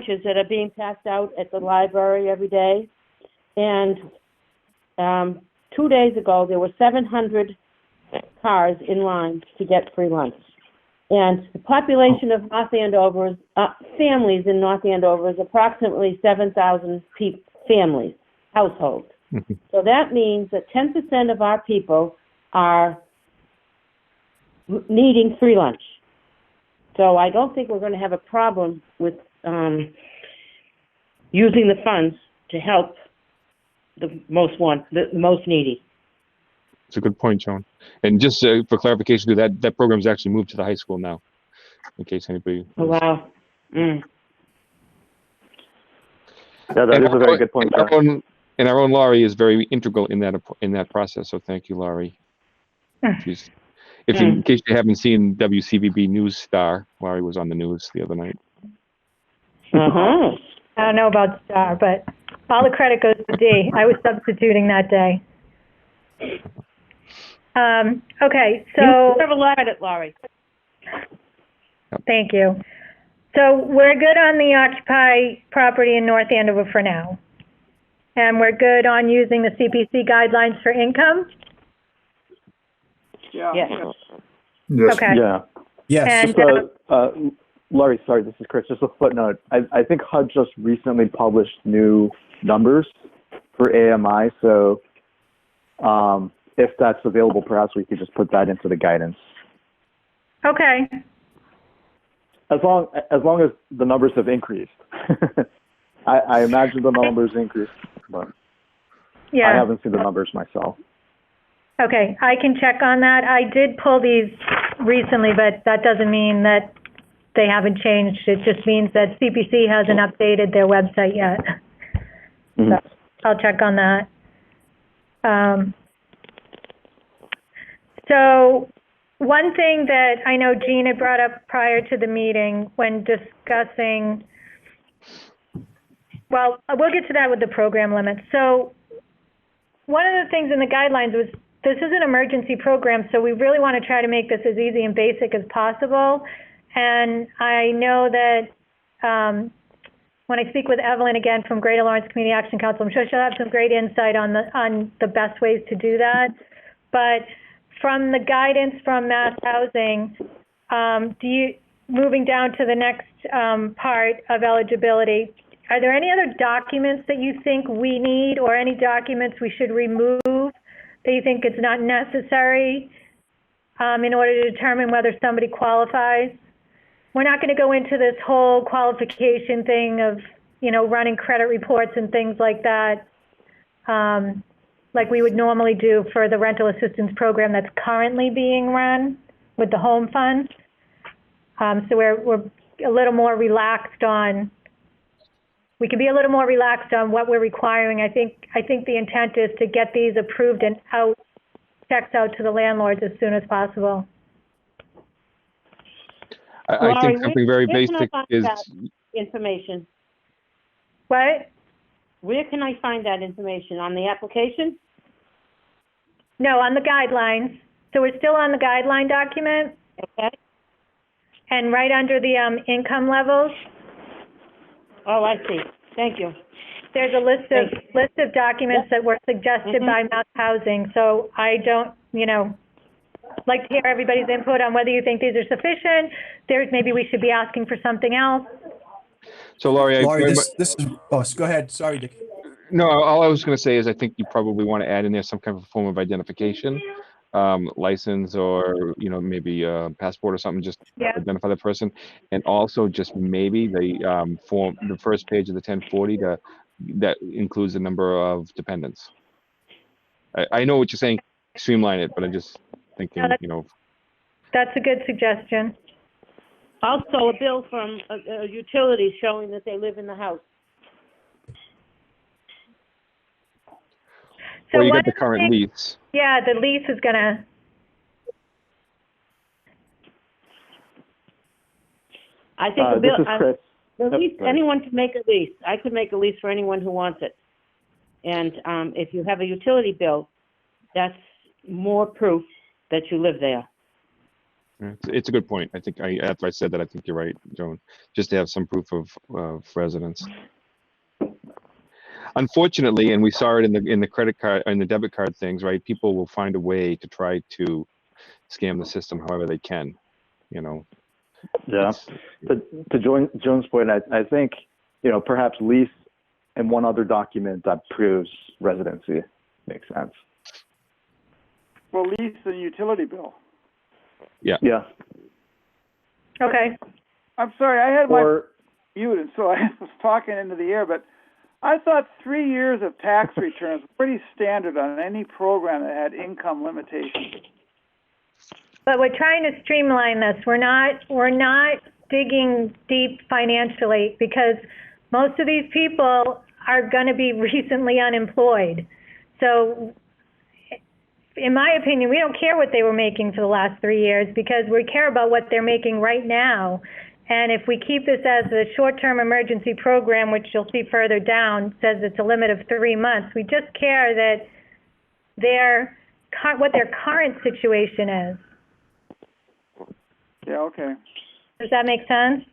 lunches that are being passed out at the library every day. And 2 days ago, there were 700 cars in line to get free lunch. And the population of North Andover, families in North Andover, is approximately 7,000 families, households. Mm-hmm. So that means that 10% of our people are needing free lunch. So I don't think we're going to have a problem with using the funds to help the most needy. It's a good point, Joan. And just for clarification, that program's actually moved to the high school now, in case anybody. Oh, wow. Mm. Yeah, that is a very good point. And our own Laurie is very integral in that process. So thank you, Laurie. In case you haven't seen WCVB News Star, Laurie was on the news the other night. Uh-huh. I don't know about Star, but all the credit goes to Dee. I was substituting that day. Okay, so... You have a lot at it, Laurie. Thank you. So we're good on the Occupy property in North Andover for now. And we're good on using the CPC guidelines for income? Yeah. Yes. Okay. Yeah. Yes. And, Laurie, sorry, this is Chris. Just a footnote. I think HUD just recently published new numbers for AMI, so if that's available, perhaps we could just put that into the guidance. okay. As long as the numbers have increased. I imagine the numbers increased, but Yeah. I haven't seen the numbers myself. Okay, I can check on that. I did pull these recently, but that doesn't mean that they haven't changed. It just means that CPC hasn't updated their website yet. Mm-hmm. So I'll check on that. So one thing that I know Jean had brought up prior to the meeting when discussing, well, we'll get to that with the program limits. So one of the things in the guidelines was this is an emergency program, so we really want to try to make this as easy and basic as possible. And I know that when I speak with Evelyn again from Greater Lawrence Community Action Council, I'm sure she'll have some great insight on the best ways to do that. But from the guidance from Mass Housing, moving down to the next part of eligibility, are there any other documents that you think we need or any documents we should remove that you think it's not necessary in order to determine whether somebody qualifies? We're not going to go into this whole qualification thing of, running credit reports and things like that, like we would normally do for the rental assistance program that's currently being run with the home fund. So we're a little more relaxed on, we can be a little more relaxed on what we're requiring. I think the intent is to get these approved and checks out to the landlords as soon as possible. I think something very basic is information. What? Where can I find that information? On the application? No, on the guidelines. So we're still on the guideline document. Okay. And right under the income levels. Oh, I see. Thank you. There's a list of documents that were suggested by Mass Housing. So I don't, like to hear everybody's input on whether you think these are sufficient. Maybe we should be asking for something else. So Laurie, this is, go ahead. Sorry, Dick. No, all I was going to say is I think you probably want to add in there some kind of form of identification, license or, maybe a passport or something, just to identify the person. And also just maybe the first page of the 1040 that includes the number of dependents. I know what you're saying, streamline it, but I'm just thinking, That's a good suggestion. Also, a bill from utilities showing that they live in the house. So or you got the current lease. Yeah, the lease is going to... I think the bill... This is Chris. The lease, anyone can make a lease. I could make a lease for anyone who wants it. And if you have a utility bill, that's more proof that you live there. Yeah, it's a good point. I think after I said that, I think you're right, Joan. Just to have some proof of residence. Unfortunately, and we saw it in the credit card and the debit card things, right? People will find a way to try to scam the system however they can. You know. Yeah. To Joan's point, I think, perhaps lease and one other document that proves residency makes sense. Well, lease and utility bill. Yeah. Yeah. Okay. I'm sorry, I had my Or muted, so I was talking into the air, but I thought 3 years of tax returns were pretty standard on any program that had income limitations. But we're trying to streamline this. We're not digging deep financially because most of these people are going to be recently unemployed. So in my opinion, we don't care what they were making for the last 3 years because we care about what they're making right now. And if we keep this as a short-term emergency program, which you'll see further down, says it's a limit of 3 months, we just care that what their current situation is. Yeah, okay. Does that make sense?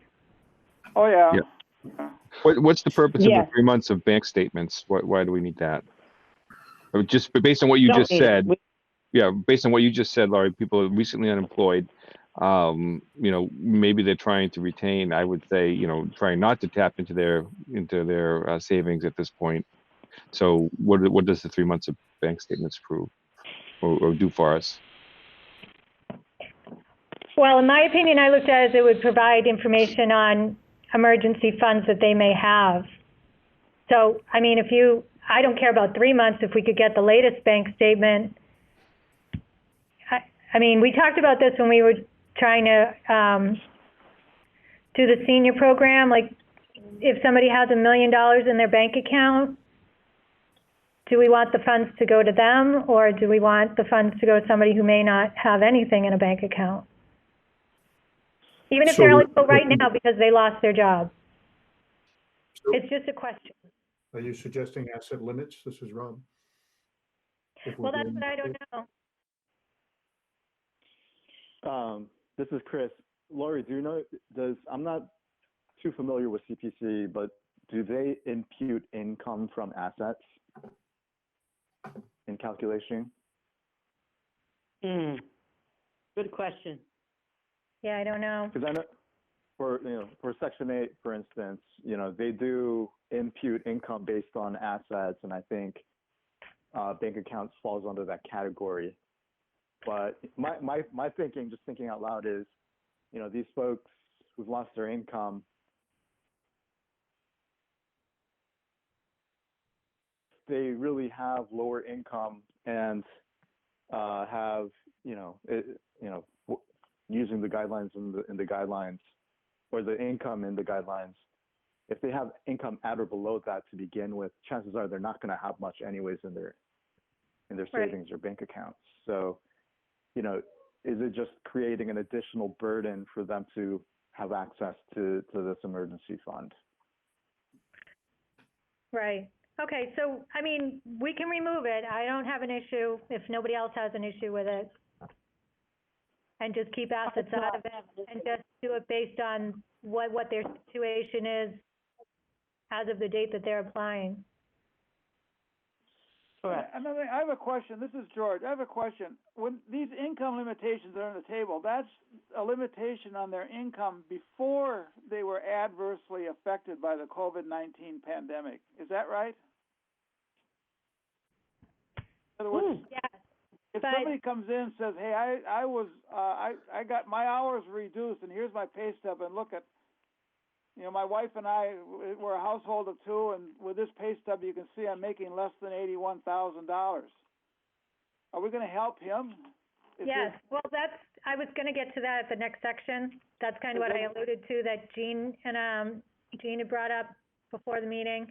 Oh, yeah. Yeah. What's the purpose Yeah. of the 3 months of bank statements? Why do we need that? Just based on what you Don't just need it. said. Yeah, based on what you just said, Laurie, people are recently unemployed. Maybe they're trying to retain. I would say, trying not to tap into their savings at this point. So, what does the 3 months of bank statements prove or do for us? Well, in my opinion, I looked at it as it would provide information on emergency funds that they may have. So, I mean, I don't care about 3 months if we could get the latest bank statement. I mean, we talked about this when we were trying to do the senior program. Like, if somebody has $1 million in their bank account, do we want the funds to go to them, or do we want the funds to go to somebody who may not have anything in a bank account? Even if they're eligible right now because they lost their job. It's just a question. Are you suggesting asset limits? This is Rob. Well, that's what I don't know. This is Chris. Laurie, do you know, I'm not too familiar with CPC, but do they impute income from assets in calculation? Good question. Yeah, I don't know. Because I know for Section 8, for instance, they do impute income based on assets, and I think bank accounts falls under that category. But my thinking, just thinking out loud, is, these folks who've lost their income, they really have lower income and have, using the guidelines in the guidelines, or the income in the guidelines, if they have income at or below that to begin with, chances are they're not going to have much anyways in their savings or bank accounts. So, is it just creating an additional burden for them to have access to this emergency fund? Right. Okay, so, I mean, we can remove it. I don't have an issue if nobody else has an issue with it. And just keep assets out of it and just do it based on what their situation is as of the date that they're applying. Another thing, I have a question. This is George. I have a question. When these income limitations are on the table, that's a limitation on their income before they were adversely affected by the COVID-19 pandemic. Is that right? In other words, Yes. if somebody comes in and says, "Hey, I got my hours reduced, and here's my pay stub, and look at, my wife and I, we're a household of two, and with this pay stub, you can see I'm making less than $81,000." Are we going to help him? Yes. Well, I was going to get to that at the next section. That's kind of what I alluded to, that Jean had brought up before the meeting.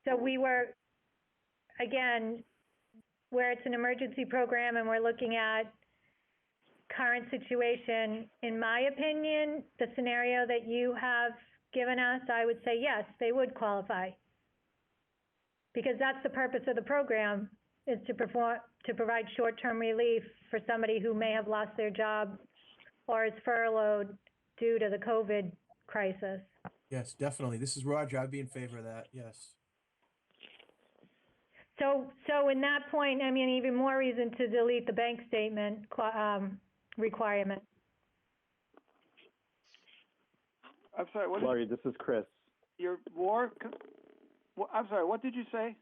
So we were, again, where it's an emergency program and we're looking at current situation, in my opinion, the scenario that you have given us, I would say yes, they would qualify. Because that's the purpose of the program, is to provide short-term relief for somebody who may have lost their job or is furloughed due to the COVID crisis. Yes, definitely. This is Roger. I'd be in favor of that. Yes. So in that point, I mean, even more reason to delete the bank statement requirement. I'm sorry, what Laurie, this is Chris. your war? I'm sorry, what did you say?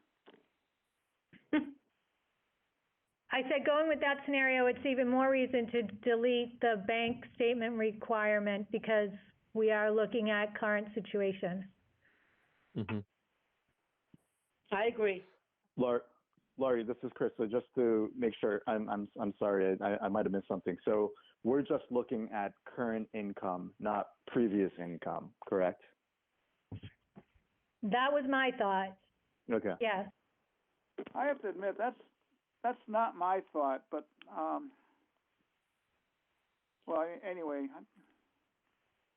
I said going with that scenario, it's even more reason to delete the bank statement requirement because we are looking at current situation. Mm-hmm. I agree. Laurie, this is Chris. So just to make sure, I'm sorry, I might have missed something. So we're just looking at current income, not previous income, correct? That was my thought. Okay. Yes. I have to admit that's not my thought, but well, anyway.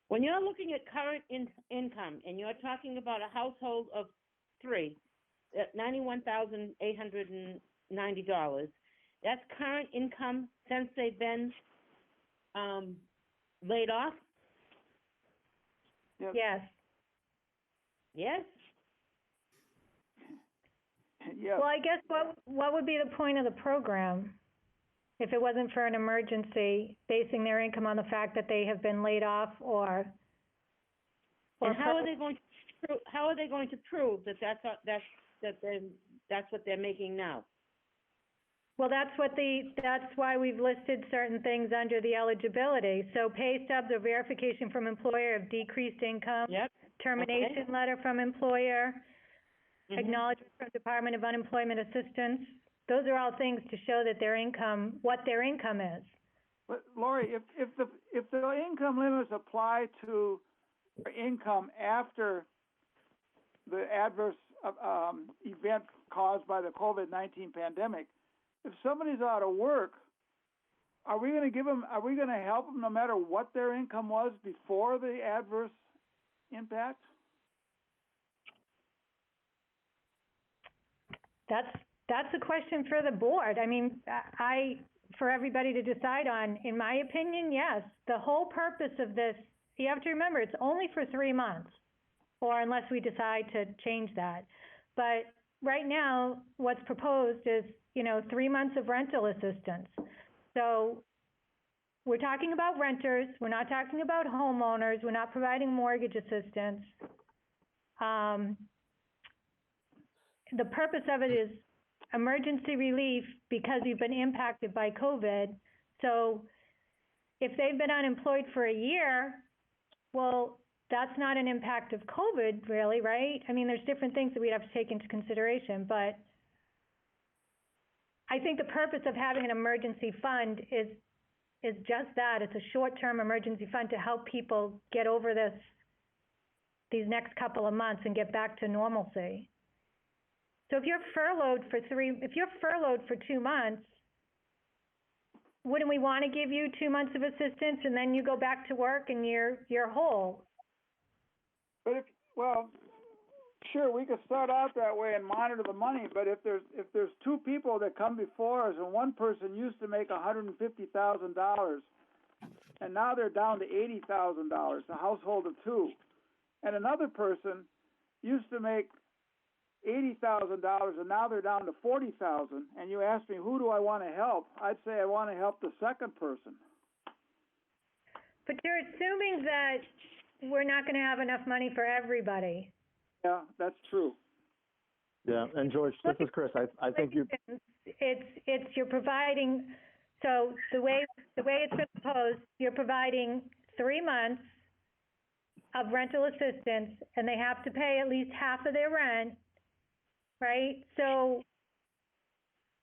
When you're looking at current income and you're talking about a household of three, at $91,890, that's current income since they've been laid off? Yes. Yes. Yes? Yes. Well, I guess what would be the point of the program if it wasn't for an emergency, basing their income on the fact that they have been laid off or And how are they going to prove that that's what they're making now? Well, that's why we've listed certain things under the eligibility. So pay stubs or verification from employer of decreased income. Yep. Termination Okay. letter from employer. Mhm. Acknowledgement from Department of Unemployment Assistance. Those are all things to show that what their income is. But Laurie, if the income limits apply to income after the adverse event caused by the COVID-19 pandemic, if somebody's out of work, are we going to give them? Are we going to help them no matter what their income was before the adverse impact? That's a question for the board. I mean, for everybody to decide on. In my opinion, yes. The whole purpose of this, you have to remember, it's only for 3 months, or unless we decide to change that. But right now, what's proposed is, 3 months of rental assistance. So we're talking about renters. We're not talking about homeowners. We're not providing mortgage assistance. The purpose of it is emergency relief because you've been impacted by COVID. So if they've been unemployed for a year, well, that's not an impact of COVID, really, right? I mean, there's different things that we'd have to take into consideration, but I think the purpose of having an emergency fund is just that. It's a short-term emergency fund to help people get over these next couple of months and get back to normalcy. So if you're furloughed for 2 months, wouldn't we want to give you 2 months of assistance and then you go back to work and you're whole? But sure, we could start out that way and monitor the money. But if there's 2 people that come before us, and one person used to make $150,000, and now they're down to $80,000, a household of 2, and another person used to make $80,000, and now they're down to $40,000, and you ask me who do I want to help? I'd say I want to help the second person. But you're assuming that we're not going to have enough money for everybody. Yeah, that's true. Yeah, and George, this is Chris. I think you. It's you're providing. So the way it's been proposed, you're providing 3 months of rental assistance, and they have to pay at least half of their rent, right? So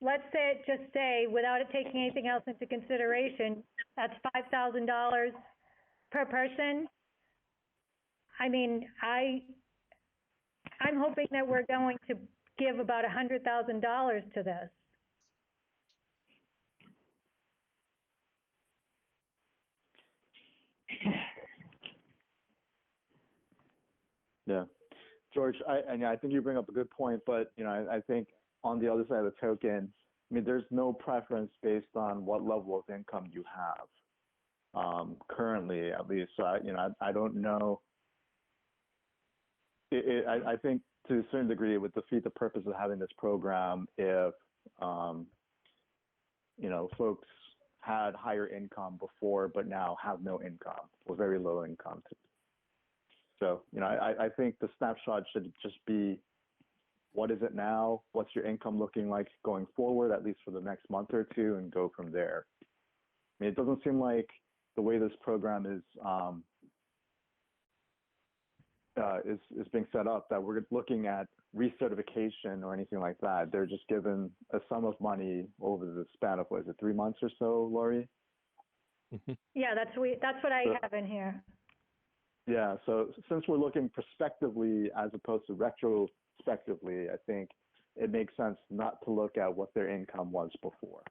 let's just say, without it taking anything else into consideration, that's $5,000 per person. I mean, I'm hoping that we're going to give about $100,000 to this. Yeah, George, I think you bring up a good point, but I think on the other side of the token, I mean, there's no preference based on what level of income you have, currently, at least. So, I don't know. I think to a certain degree it would defeat the purpose of having this program if, folks had higher income before, but now have no income or very low income. So, I think the snapshot should just be, what is it now? What's your income looking like going forward, at least for the next month or two, and go from there. I mean, it doesn't seem like the way this program is being set up that we're looking at recertification or anything like that. They're just given a sum of money over the span of, 3 months or so, Laurie? Yeah, that's what I have in here. Yeah, so since we're looking prospectively as opposed to retrospectively, I think it makes sense not to look at what their income was before.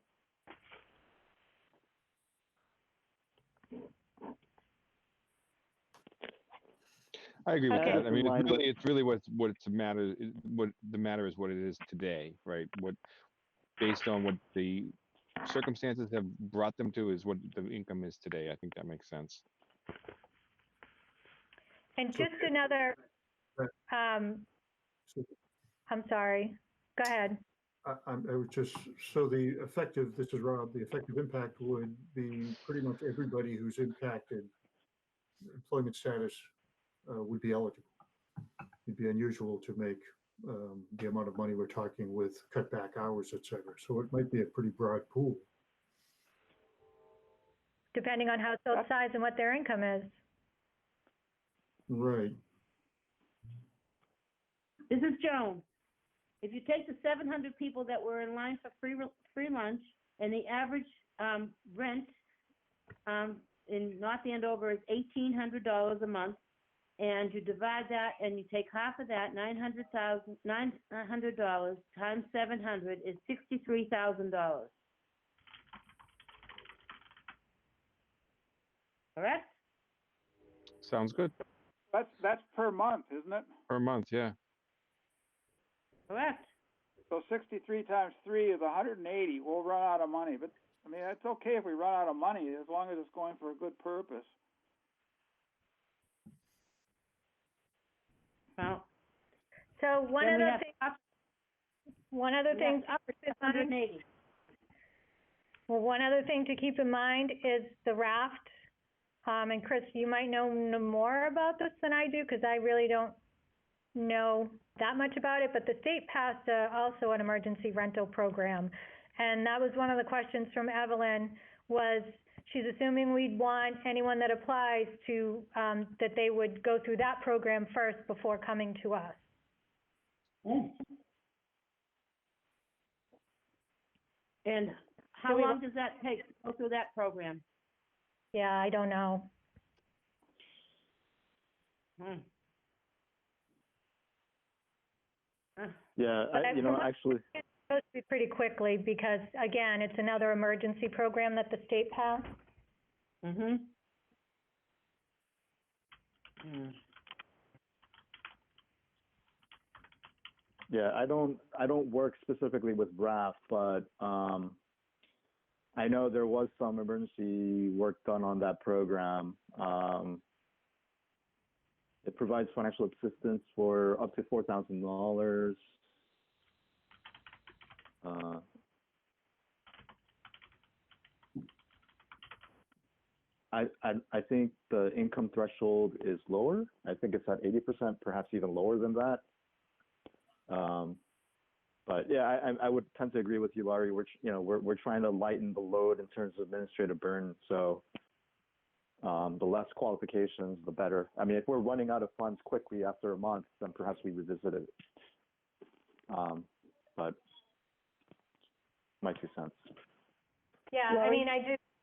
I agree with Okay. that. I mean, it's really what the matter is what it is today, right? What, based on what the circumstances have brought them to, is what the income is today. I think that makes sense. And just another, I'm sorry, go ahead. I would just, so this is Rob, the effective impact would be pretty much everybody who's impacted employment status would be eligible. It'd be unusual to make the amount of money we're talking with cut back hours, et cetera. So it might be a pretty broad pool. Depending on household size and what their income is. Right. This is Joan. If you take the 700 people that were in line for free lunch, and the average rent in North Andover is $1,800 a month, and you divide that and you take half of that, $900 times 700 is $63,000. Correct? Sounds good. That's per month, isn't it? Per month, yeah. Correct. So 63 times 3 is 180. We'll run out of money, but I mean, it's okay if we run out of money as long as it's going for a good purpose. Well, So one then we other have thing, up, one other we thing, have up to 180. well, one other thing to keep in mind is the raft. And Chris, you might know more about this than I do, because I really don't know that much about it, but the state passed also an emergency rental program. And that was one of the questions from Evelyn, was she's assuming we'd want anyone that applies to, that they would go through that program first before coming to us. And how long does that take to go through that program? Yeah, I don't know. Yeah, actually, It's supposed to be pretty quickly because, again, it's another emergency program that the state passed. Mm-hmm. yeah, I don't work specifically with RAF, but I know there was some emergency work done on that program. It provides financial assistance for up to $4,000. I think the income threshold is lower. I think it's at 80%, perhaps even lower than that. But yeah, I would tend to agree with you, Laurie. We're trying to lighten the load in terms of administrative burden. So the less qualifications, the better. I mean, if we're running out of funds quickly after a month, then perhaps we revisit it. But my 2 cents. Yeah, I mean,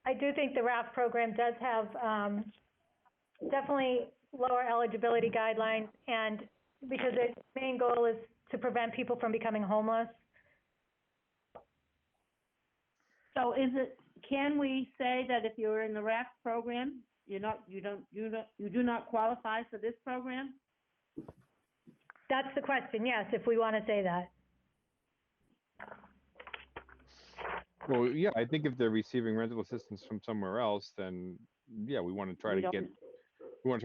I do think the RAF program does have definitely lower eligibility guidelines, and because its main goal is to prevent people from becoming homeless. So can we say that if you're in the RAF program, you do not qualify for this program? That's the question, yes, if we want to say that. Well, yeah, I think if they're receiving rental assistance from somewhere else, then yeah, we want to try We to don't-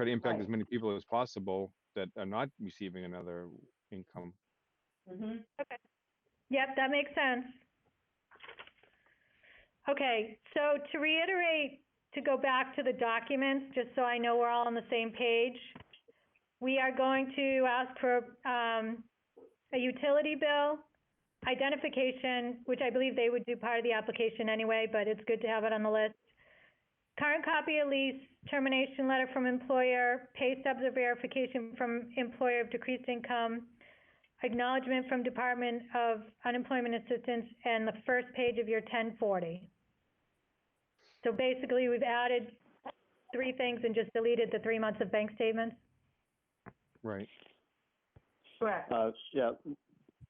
impact Right. as many people as possible that are not receiving another income. Mhm. Yep, that makes sense. Okay, so to reiterate, to go back to the documents, just so I know we're all on the same page, we are going to ask for a utility bill, identification, which I believe they would do part of the application anyway, but it's good to have it on the list. Current copy of lease, termination letter from employer, pay stubs or verification from employer of decreased income, acknowledgement from Department of Unemployment Assistance, and the first page of your 1040. So basically, we've added 3 things and just deleted the 3 months of bank statements. Right. Correct. Yeah,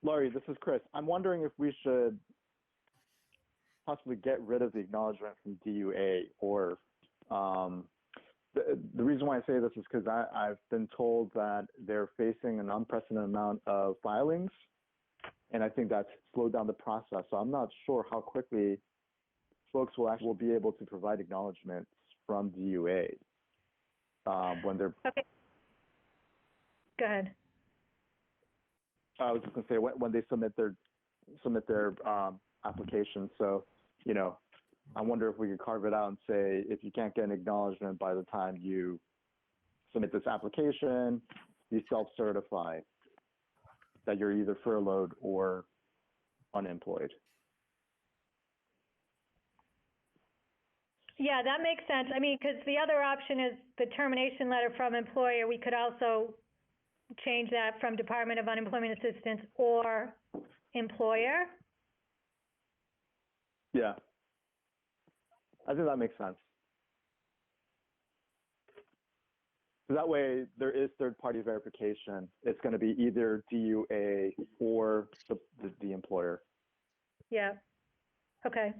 Laurie, this is Chris. I'm wondering if we should possibly get rid of the acknowledgement from DUA, or the reason why I say this is because I've been told that they're facing an unprecedented amount of filings, and I think that's slowed down the process. So I'm not sure how quickly folks will be able to provide acknowledgements from DUA when they're. Okay. Go ahead. I was just going to say when they submit their application. So, you know, I wonder if we could carve it out and say if you can't get an acknowledgement by the time you submit this application, you self-certify that you're either furloughed or unemployed. Yeah, that makes sense. I mean, because the other option is the termination letter from employer. We could also change that from Department of Unemployment Assistance or employer. Yeah. I think that makes sense. So that way there is third-party verification. It's going to be either DUA or the employer. Yeah. Okay.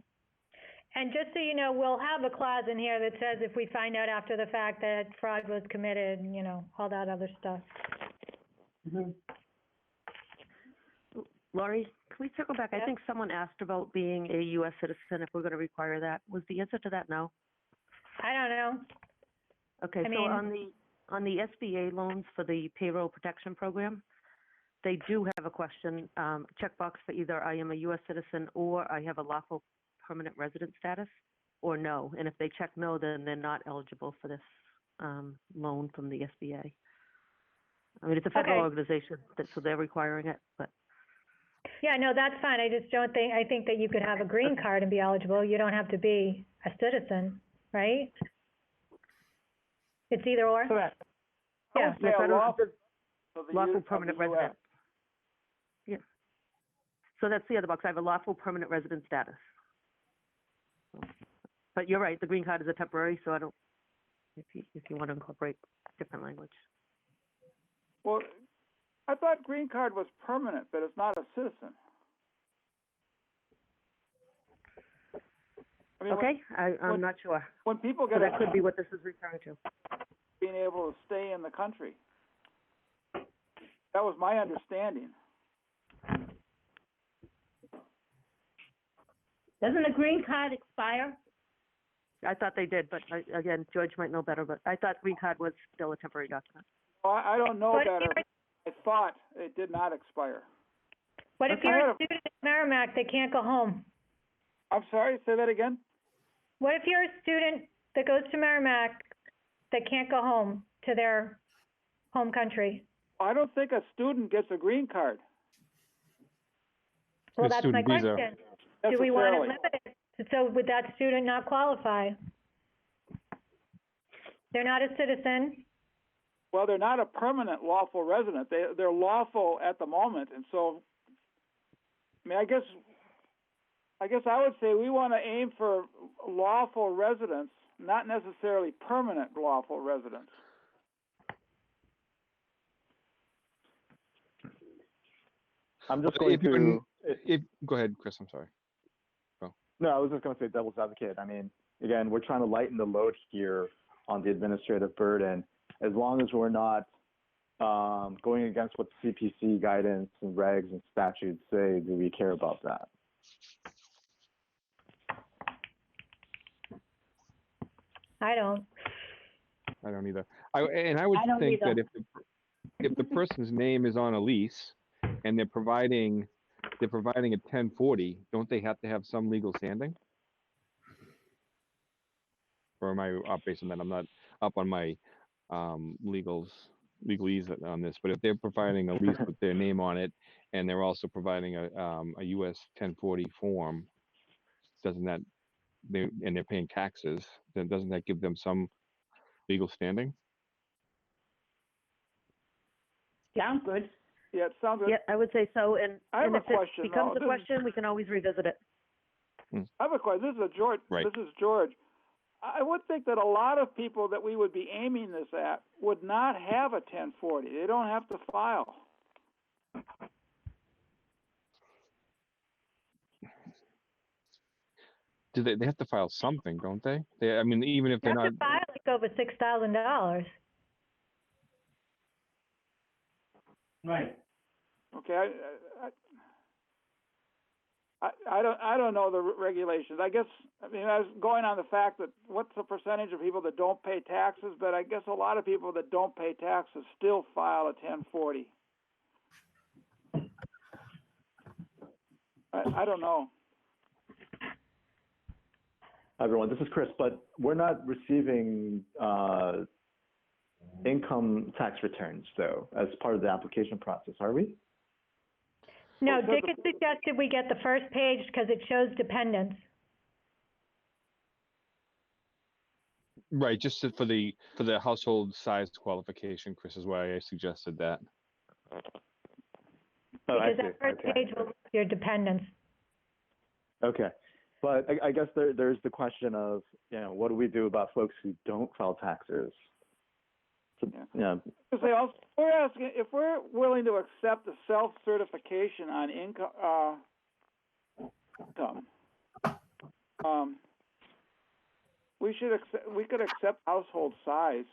And just so you know, we'll have a clause in here that says if we find out after the fact that fraud was committed, you know, all that other stuff. Mhm. Laurie, can we circle back? Yep. I think someone asked about being a U.S. citizen, if we're going to require that. Was the answer to that no? I don't know. Okay, I so mean- on the SBA loans for the payroll protection program, they do have a question, checkbox for either I am a U.S. citizen or I have a lawful permanent resident status, or no. And if they check no, then they're not eligible for this loan from the SBA. I mean, it's a federal Okay. organization, so they're requiring it, but. Yeah, no, that's fine. I just don't think, I think that you could have a green card and be eligible. You don't have to be a citizen, right? It's either or? Correct. I Yeah. would say Yes, a I don't- lawful, of the Lawful U- of the permanent US. resident. Yeah. So that's the other box. I have a lawful permanent resident status. But you're right, the green card is a temporary, so I don't, if you want to incorporate different language. Well, I thought green card was permanent, but it's not a citizen. I mean, Okay, I'm when- not sure. when people So get that could be what this is referring to. being able to stay in the country. That was my understanding. Doesn't a green card expire? I thought they did, but again, George might know better, but I thought green card was still a temporary document. Well, I don't know But better. if I thought it did not expire. What if I you're had a student at Merrimack that can't go home? I'm sorry, say that again? What if you're a student that goes to Merrimack that can't go home to their home country? I don't think a student gets a green card. Well, A that's my student visa. question. Do we want to necessarily. limit it? So would that student not qualify? They're not a citizen. Well, they're not a permanent lawful resident. They're lawful at the moment, and so, I mean, I guess I would say we want to aim for lawful residents, not necessarily permanent lawful residents. I'm just Well, going if you to. Go ahead, Chris, I'm sorry. No, I was just going to say devil's advocate. I mean, again, we're trying to lighten the load here on the administrative burden. As long as we're not going against what CPC guidance and regs and statutes say, do we care about that? I don't. I don't either. And I would I don't think either. that if the person's name is on a lease and they're providing a 1040, don't they have to have some legal standing? Or am I up based on that? I'm not up on my legalese on this, but if they're providing a lease with their name on it and they're also providing a US 1040 form, doesn't that and they're paying taxes, then doesn't that give them some legal standing? Sounds good. Yeah, it sounds good. Yeah, I would say so, and I have and a if question, it becomes though. a question, we can always revisit it. I have a question. This is George. Right. This is George. I would think that a lot of people that we would be aiming this at would not have a 1040. They don't have to file. Do they have to file something, don't they? I mean, even if You they're have not, to file like over $6,000. Right. Okay, I don't know the regulations. I guess, I mean, I was going on the fact that what's the percentage of people that don't pay taxes, but I guess a lot of people that don't pay taxes still file a 1040. I don't know. Hi, everyone, this is Chris, but we're not receiving income tax returns, though, as part of the application process, are we? No, Well, Dick had suggested we get the first page because it shows dependents. right, just for the household size qualification, Chris, is why I suggested that. Oh, I Because that see. first Okay. page will list your dependents. Okay. But I guess there's the question of, what do we do about folks who don't file taxes? So, Say also, we're asking if we're willing to accept the self-certification on income. We could accept household size.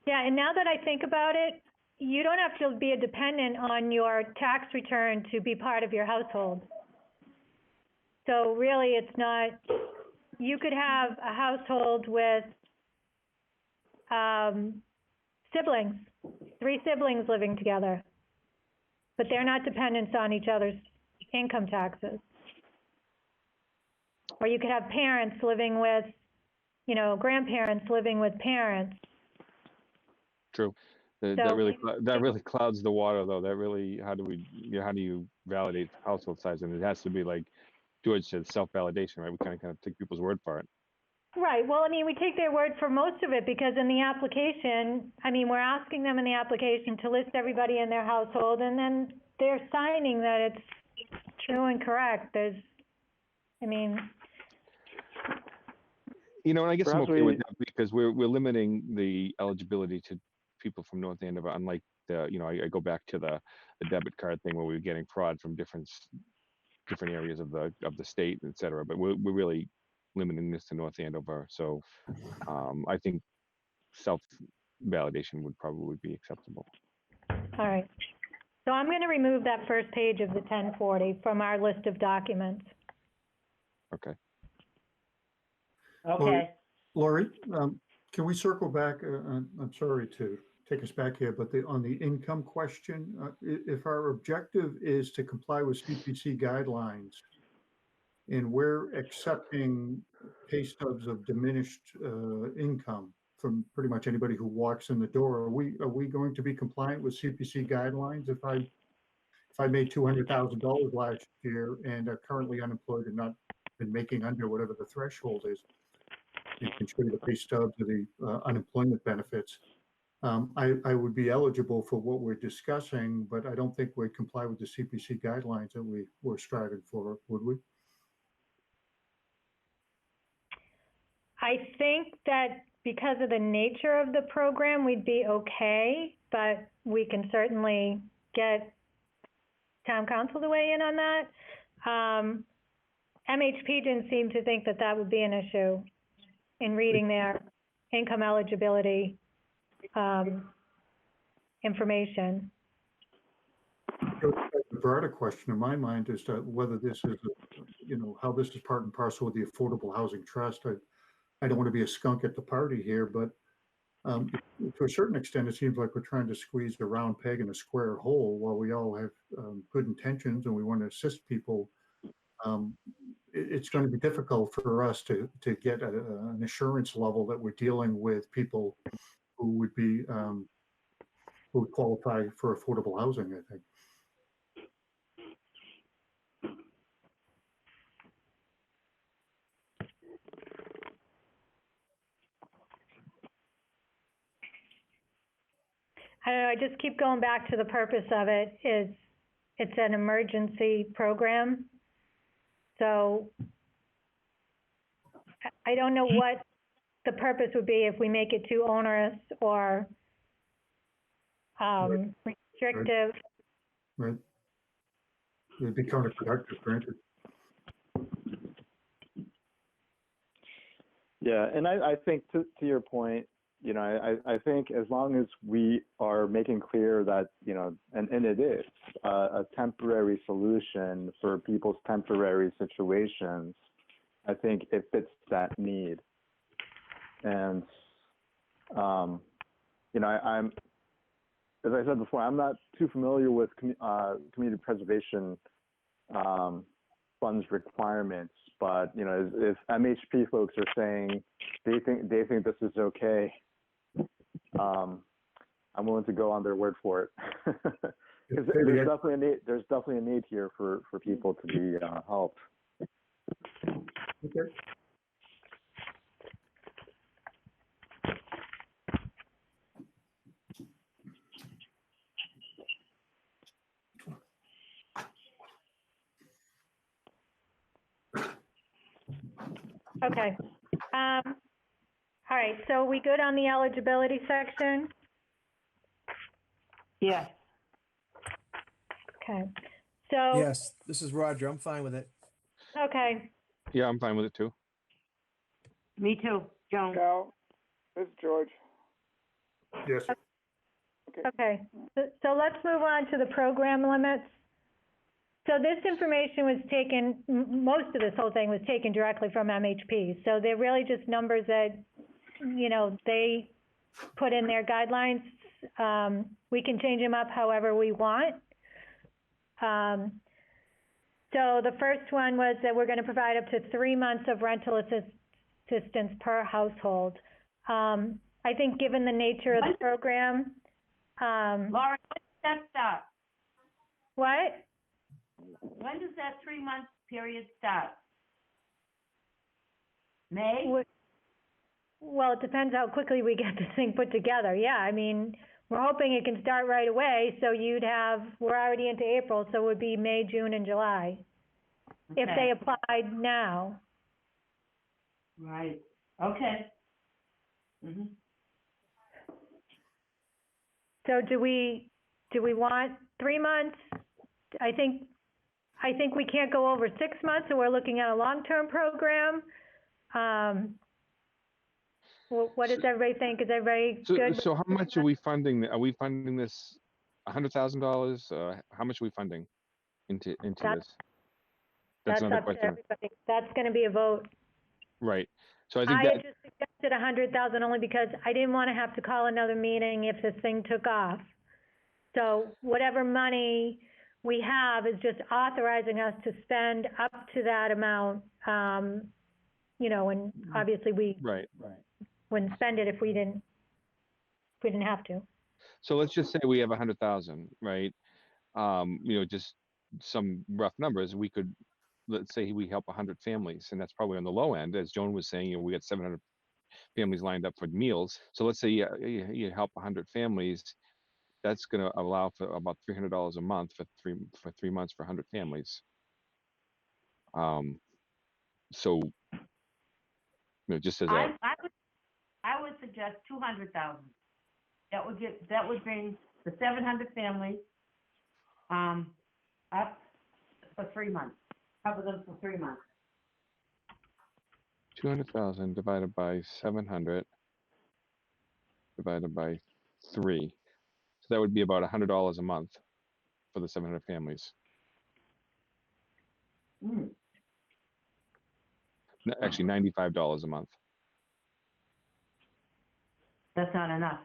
Yeah, and now that I think about it, you don't have to be a dependent on your tax return to be part of your household. So really, it's not, you could have a household with siblings, 3 siblings living together, but they're not dependents on each other's income taxes. Or you could have parents living with, grandparents living with parents. True. That So- really clouds the water, though. That really, how do you validate household size? And it has to be like George said, self-validation, right? We kind of take people's word for it. Right. Well, I mean, we take their word for most of it because in the application, we're asking them in the application to list everybody in their household, and then they're signing that it's true and correct. And I guess I'm Perhaps okay with that because we're limiting the eligibility to people from North Andover, unlike I go back to the debit card thing where we were getting fraud from different areas of the state, et cetera. But we're really limiting this to North Andover. So I think self-validation would probably be acceptable. All right. So I'm going to remove that first page of the 1040 from our list of documents. Okay. Okay. Lori, can we circle back? I'm sorry to take us back here, but on the income question, if our objective is to comply with CPC guidelines and we're accepting pay stubs of diminished income from pretty much anybody who walks in the door, are we going to be compliant with CPC guidelines if I made $200,000 last year and are currently unemployed and not been making under whatever the threshold is? You can show you the pay stubs or the unemployment benefits. I would be eligible for what we're discussing, but I don't think we'd comply with the CPC guidelines that we were striving for, would we? I think that because of the nature of the program, we'd be okay, but we can certainly get town council to weigh in on that. MHP didn't seem to think that that would be an issue in reading their income eligibility information. The broader question in my mind is that whether this is, how this is part and parcel of the Affordable Housing Trust. I don't want to be a skunk at the party here, but to a certain extent, it seems like we're trying to squeeze a round peg in a square hole. While we all have good intentions and we want to assist people, it's going to be difficult for us to get an assurance level that we're dealing with people who would be who would qualify for affordable housing, I think. I don't know, I just keep going back to the purpose of it is it's an emergency program. So I don't know what the purpose would be if we make it too onerous or restrictive. Right. It'd be counterproductive, granted. Yeah, and I think to your point, you know, I think as long as we are making clear that, you know, and it is a temporary solution for people's temporary situations, I think it fits that need. And, you know, I'm, as I said before, I'm not too familiar with community preservation funds requirements, but, you know, if MHP folks are saying they think this is okay, I'm willing to go on their word for it. Because there's definitely a need here for people to be helped. Okay. Okay. All right, so we good on the eligibility section? Yes. Okay. So, Yes, this is Roger. I'm fine with it. okay, Yeah, I'm fine with it too. Me too, Joan. Cal, this is George. Yes. okay. So let's move on to the program limits. So this information was taken, most of this whole thing was taken directly from MHP. So they're really just numbers that, you know, they put in their guidelines. We can change them up however we want. So the first one was that we're going to provide up to 3 months of rental assistance per household. I think given the nature of the program, Laura, when does that start? what? When does that 3-month period start? May? Well, it depends how quickly we get this thing put together. Yeah, I mean, we're hoping it can start right away, so we're already into April, so it would be May, June, and July. If Okay. they applied now. Right, okay. Mm-hmm. So do we want 3 months? I think we can't go over 6 months, so we're looking at a long-term program. What does everybody think? Is everybody good? So how much are we funding? Are we funding this $100,000? How much are we funding into That's- this? That's another up to question. everybody. That's gonna be a vote. Right. So I think I that, had just suggested 100,000 only because I didn't want to have to call another meeting if this thing took off. So whatever money we have is just authorizing us to spend up to that amount. You know, and obviously we right. wouldn't spend it if we didn't have to. So let's just say we have 100,000, right? You know, just some rough numbers. We could, let's say we help 100 families, and that's probably on the low end. As Joan was saying, you know, we got 700 families lined up for meals. So let's say you help 100 families. That's going to allow for about $300 a month for 3 months for 100 families. So, you know, just as a I would suggest 200,000. That would bring the 700 families, up for 3 months, cover them for 3 months. 200,000 divided by 700 divided by 3. So that would be about $100 a month for the 700 families. Mm. Actually, $95 a month. That's not enough.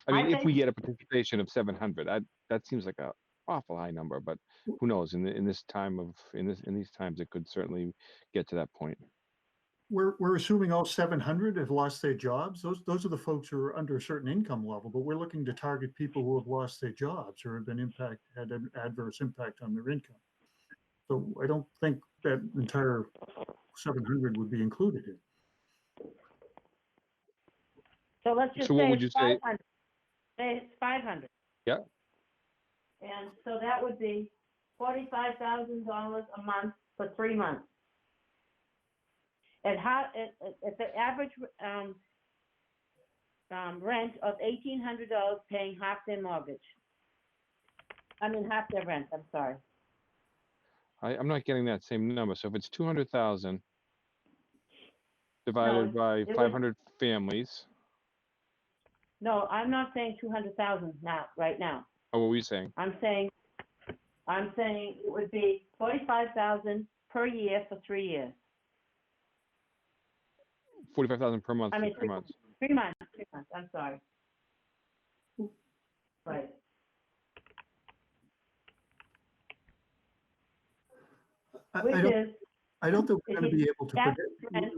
I mean, I if we think- get a participation of 700, that seems like a awful high number, but who knows? In these times, it could certainly get to that point. We're assuming all 700 have lost their jobs. Those are the folks who are under a certain income level, but we're looking to target people who have lost their jobs or have been had an adverse impact on their income. So I don't think that entire 700 would be included here. So let's just So what say would you it's say? 500. Say it's 500. Yeah. And so that would be $45,000 a month for 3 months. At the average rent of $1,800, paying half their mortgage. I mean, half their rent, I'm sorry. I'm not getting that same number. So if it's 200,000 divided by it was- 500 families, No, I'm not saying 200,000 now, right now. oh, what were you saying? I'm saying it would be 45,000 per year for 3 years. 45,000 per month I mean, for 3 months. 3 months, 3 months, I'm sorry. Right. Which is, I don't think we're if going to you- be able to that's predict.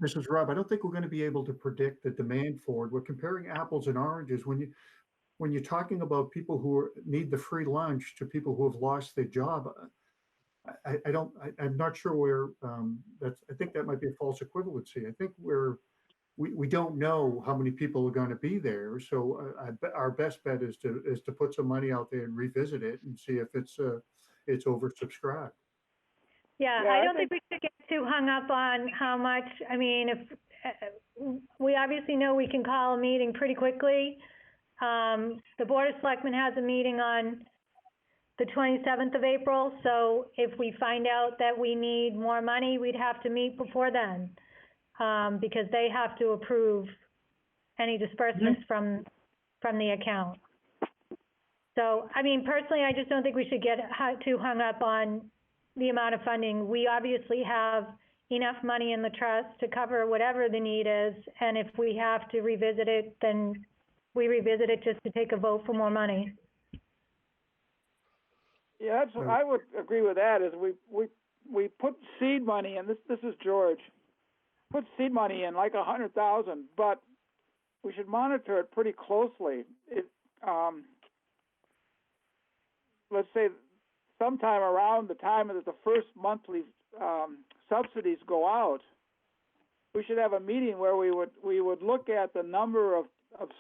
This is Rob. I don't think we're going to be able to predict the demand for it. We're comparing apples and oranges. When you're talking about people who need the free lunch to people who have lost their job, I'm not sure where I think that might be a false equivalency. I think we don't know how many people are going to be there. So our best bet is to put some money out there and revisit it and see if it's oversubscribed. Yeah, Yeah, I I don't think we should get too hung up on how much, I mean, if, we obviously know we can call a meeting pretty quickly. The Board of Selectmen has a meeting on the 27th of April, so if we find out that we need more money, we'd have to meet before then, because they have to approve any disbursements from the account. So, I mean, personally, I just don't think we should get too hung up on the amount of funding. We obviously have enough money in the trust to cover whatever the need is, and if we have to revisit it, then we revisit it just to take a vote for more money. Yeah, I would agree with that. Is we put seed money in. This is George. Put seed money in like 100,000, but we should monitor it pretty closely. Let's say sometime around the time that the first monthly subsidies go out, we should have a meeting where we would look at the number of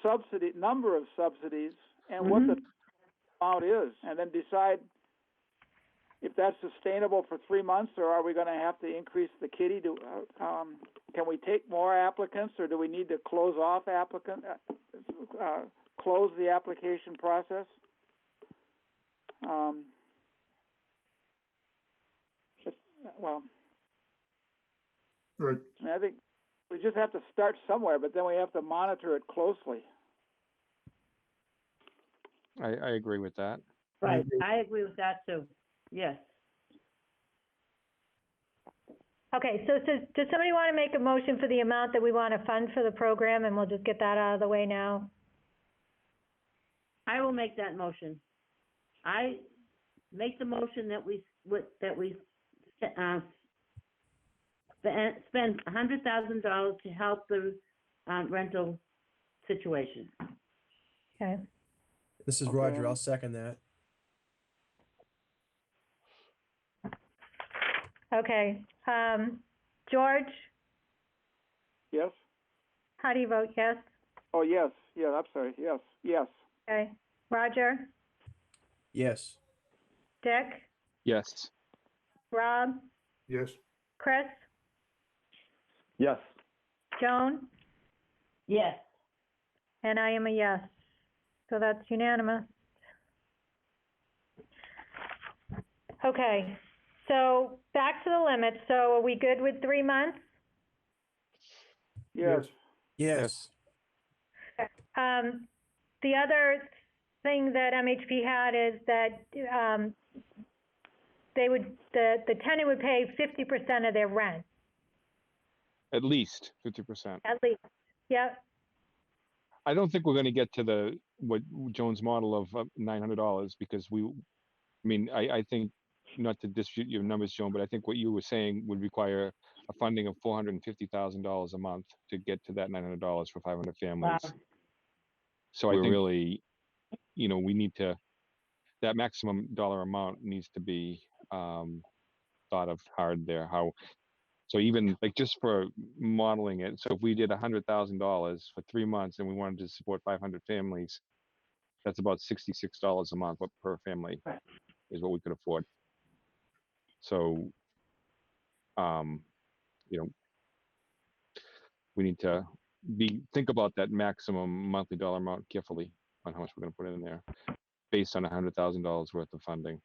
subsidies and what the amount is, and then decide if that's sustainable for 3 months, or are we going to have to increase the kitty? Can we take more applicants, or do we need to close the application process? Well, Right. I think we just have to start somewhere, but then we have to monitor it closely. I agree with that. right, I agree with that too, yes. Okay, so does somebody want to make a motion for the amount that we want to fund for the program, and we'll just get that out of the way now? I will make that motion. I make the motion that we spend $100,000 to help the rental situation. Okay, This is Roger. I'll second that. okay. George, Yes? how do you vote, yes? Oh, yes. Yeah, I'm sorry. Yes. Yes. Okay. Roger, Yes. Dick, Yes. Rob, Yes. Chris, Yes. Joan, Yes, and I am a yes. So that's unanimous. Okay, so back to the limits. So are we good with 3 months? Yes. Yes. The other thing that MHP had is that the tenant would pay 50% of their rent. At least 50%. at least. Yep. I don't think we're gonna get to what Joan's model of $900 because I think, not to dispute your numbers, Joan, but I think what you were saying would require a funding of $450,000 a month to get to that $900 for 500 families. Wow. So I think really, we need that maximum dollar amount needs to be thought of hard there. So even like just for modeling it, so if we did $100,000 for 3 months and we wanted to support 500 families, that's about $66 a month per family is what we could afford. So, we need to think about that maximum monthly dollar amount carefully on how much we're going to put in there based on $100,000 worth of funding.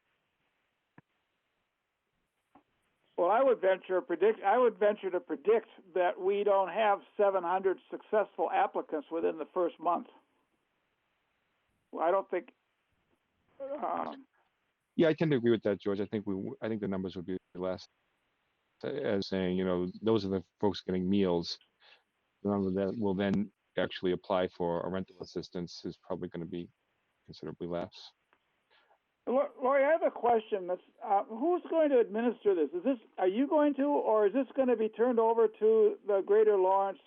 Well, I would venture to predict that we don't have 700 successful applicants within the first month. I don't think. Yeah, I tend to agree with that, George. I think the numbers would be less. As saying, those are the folks getting meals. The number that will then actually apply for a rental assistance is probably going to be considerably less. Lori, I have a question. Who's going to administer this? Are you going to, or is this going to be turned over to the Greater Lawrence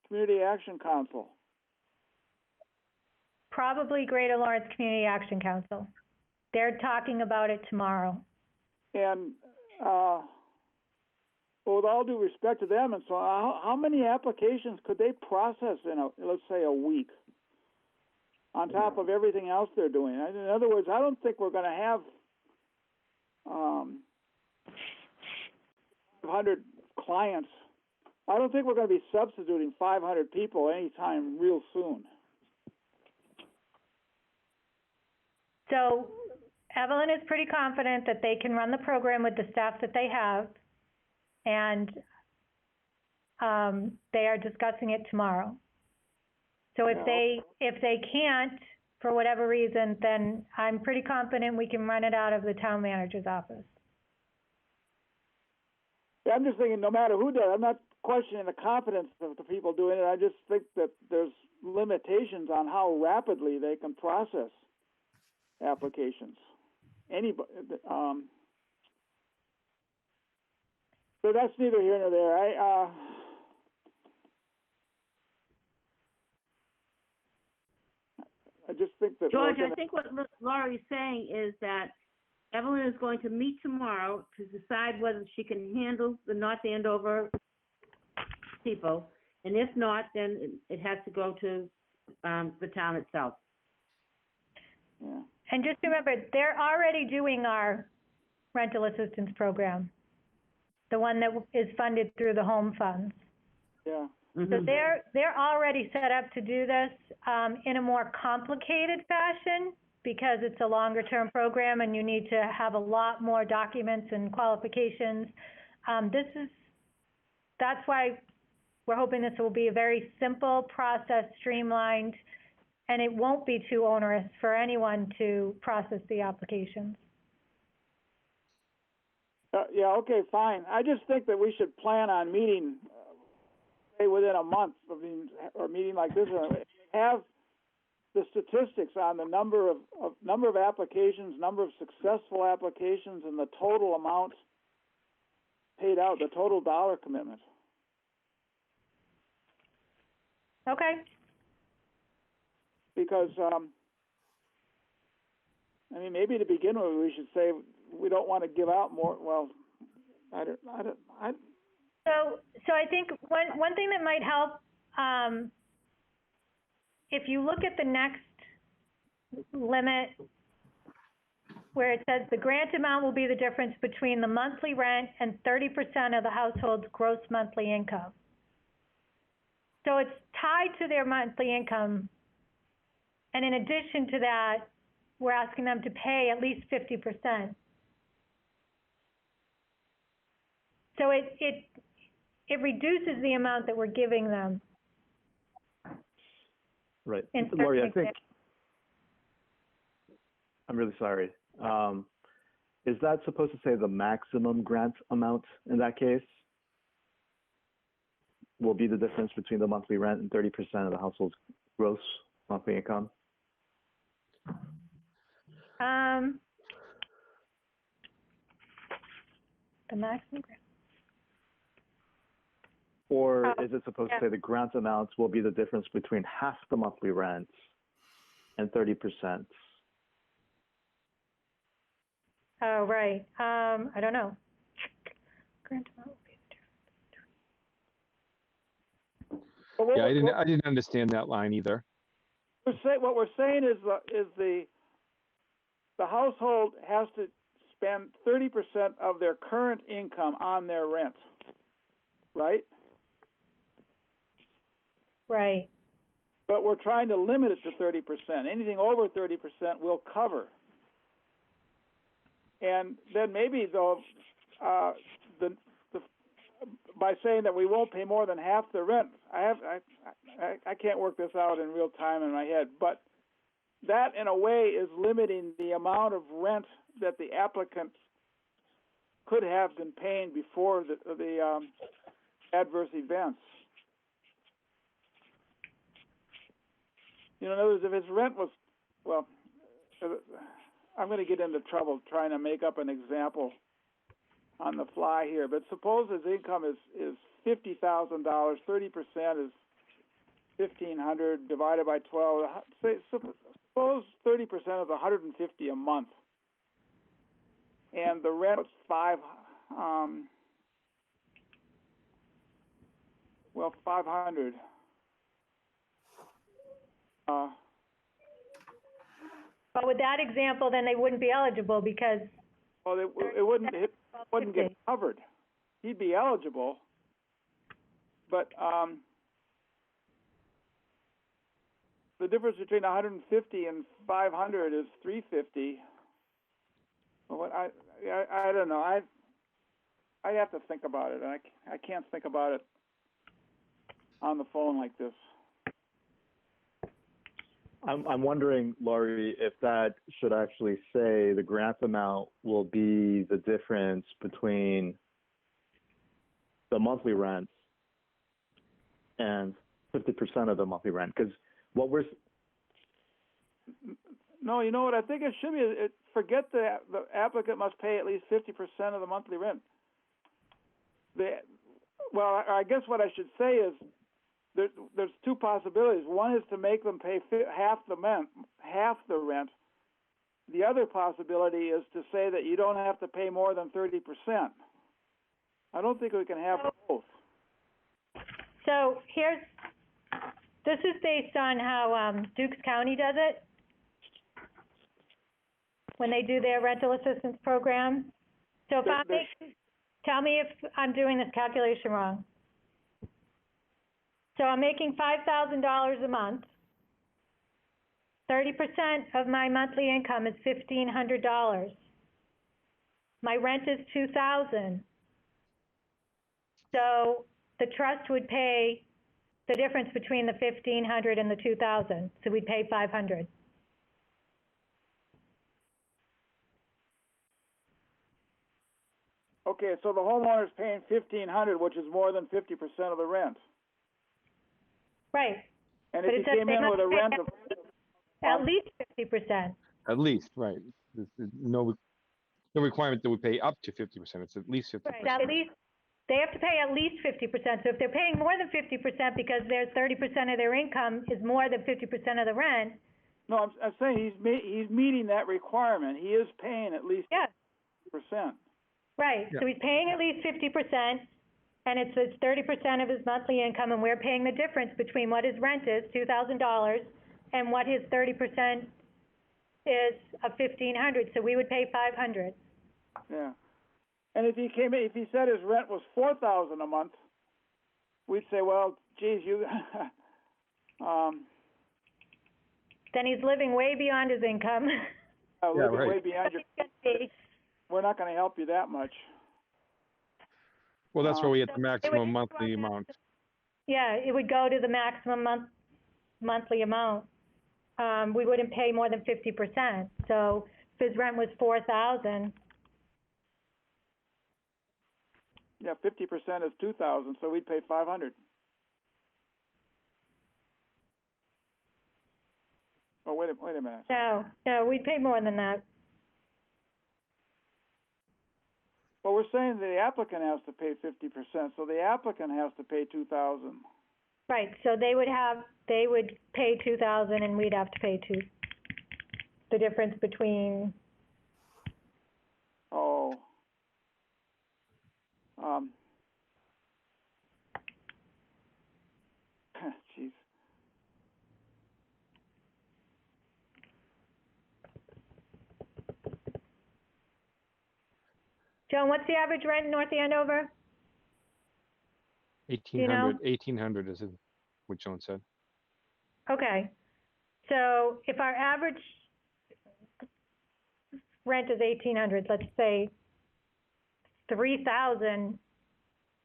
Community Action Council? Probably Greater Lawrence Community Action Council. They're talking about it tomorrow. And with all due respect to them, and so how many applications could they process in let's say a week? On top of everything else they're doing. In other words, I don't think we're going to have 500 clients. I don't think we're going to be substituting 500 people anytime real soon. So Evelyn is pretty confident that they can run the program with the staff that they have, and they are discussing it tomorrow. So if they can't, for whatever reason, then I'm pretty confident we can run it out of the town manager's office. Yeah, I'm just thinking no matter who does it, I'm not questioning the competence of the people doing it. I just think that there's limitations on how rapidly they can process applications. Anybody, so that's neither here nor there. I just think that George, I think what Laurie's saying is that Evelyn is going to meet tomorrow to decide whether she can handle the North Andover people, and if not, then it has to go to the town itself. Yeah. And just remember, they're already doing our rental assistance program, the one that is funded through the home funds. Yeah. Mm-hmm. So they're already set up to do this in a more complicated fashion because it's a longer term program and you need to have a lot more documents and qualifications. That's why we're hoping this will be a very simple process, streamlined, and it won't be too onerous for anyone to process the applications. Yeah, okay, fine. I just think that we should plan on meeting say within a month of or meeting like this, have the statistics on the number of applications, number of successful applications, and the total amount paid out, the total dollar commitment. Okay. Because maybe to begin with, we should say we don't want to give out more. Well, So I think one thing that might help, if you look at the next limit where it says the grant amount will be the difference between the monthly rent and 30% of the household's gross monthly income. So it's tied to their monthly income. And in addition to that, we're asking them to pay at least 50%. So it reduces the amount that we're giving them. Right. Lori, I think, I'm really sorry. Is that supposed to say the maximum grant amount in that case? will be the difference between the monthly rent and 30% of the household's gross monthly income? The maximum grant. Or Oh, is it supposed yeah. to say the grant amounts will be the difference between half the monthly rent and 30%? Oh, right. I don't know. Grant amount will be the difference. But what Yeah, we're- I didn't understand that line either. what we're saying is the household has to spend 30% of their current income on their rent, right? Right. But we're trying to limit it to 30%. Anything over 30% we'll cover. And then maybe though, by saying that we won't pay more than half the rent, I can't work this out in real time in my head, but that in a way is limiting the amount of rent that the applicant could have been paying before the adverse events. You know, in other words, if his rent was, well, I'm going to get into trouble trying to make up an example on the fly here, but suppose his income is $50,000, 30% is $1,500 divided by 12. Suppose 30% is $150 a month, and the rent was $500. But with that example, then they wouldn't be eligible because. Well, it wouldn't get covered. He'd be eligible, but the difference between 150 and 500 is 350. Well, I don't know. I have to think about it. I can't think about it on the phone like this. I'm wondering, Laurie, if that should actually say the grant amount will be the difference between the monthly rent and 50% of the monthly rent. Because what we're... No, you know what? I think it should be, forget the applicant must pay at least 50% of the monthly rent. Well, I guess what I should say is, there's two possibilities. One is to make them pay half the rent. The other possibility is to say that you don't have to pay more than 30%. I don't think we can have both. So this is based on how Dukes County does it when they do their rental assistance program. So tell me if I'm doing this calculation wrong. So I'm making $5,000 a month. 30% of my monthly income is $1,500. My rent is $2,000. So the trust would pay the difference between the $1,500 and the $2,000. So we'd pay $500. Okay, so the homeowner's paying $1,500, which is more than 50% of the rent. Right. And But if it you says came they in must with a pay rent of at least 50%. At least, right. There's no requirement that we pay up to 50%. It's at least 50%. Right. At least they have to pay at least 50%. So if they're paying more than 50% because there's 30% of their income is more than 50% of the rent. No, I'm saying he's meeting that requirement. He is paying at least 50%. Right. Yeah. So he's paying at least 50%, and it's 30% of his monthly income, and we're paying the difference between what his rent is, $2,000, and what his 30% is of $1,500. So we would pay $500. Yeah. And if he said his rent was $4,000 a month, we'd say, well, geez, you. Then he's living way beyond his income. Living way beyond your. We're not going to help you that much. Well, that's where we get the maximum monthly amount. Yeah, it would go to the maximum monthly amount. We wouldn't pay more than 50%. So if his rent was $4,000. Yeah, 50% is $2,000, so we'd pay $500. wait a minute. No, we pay more than that. Well, we're saying the applicant has to pay 50%, so the applicant has to pay 2,000. Right, so they would pay 2,000 and we'd have to pay the difference between, Oh. Jeez. Joan, what's the average rent in North Andover? 1,800 is what Joan said. Okay, so if our average rent is 1,800, let's say 3,000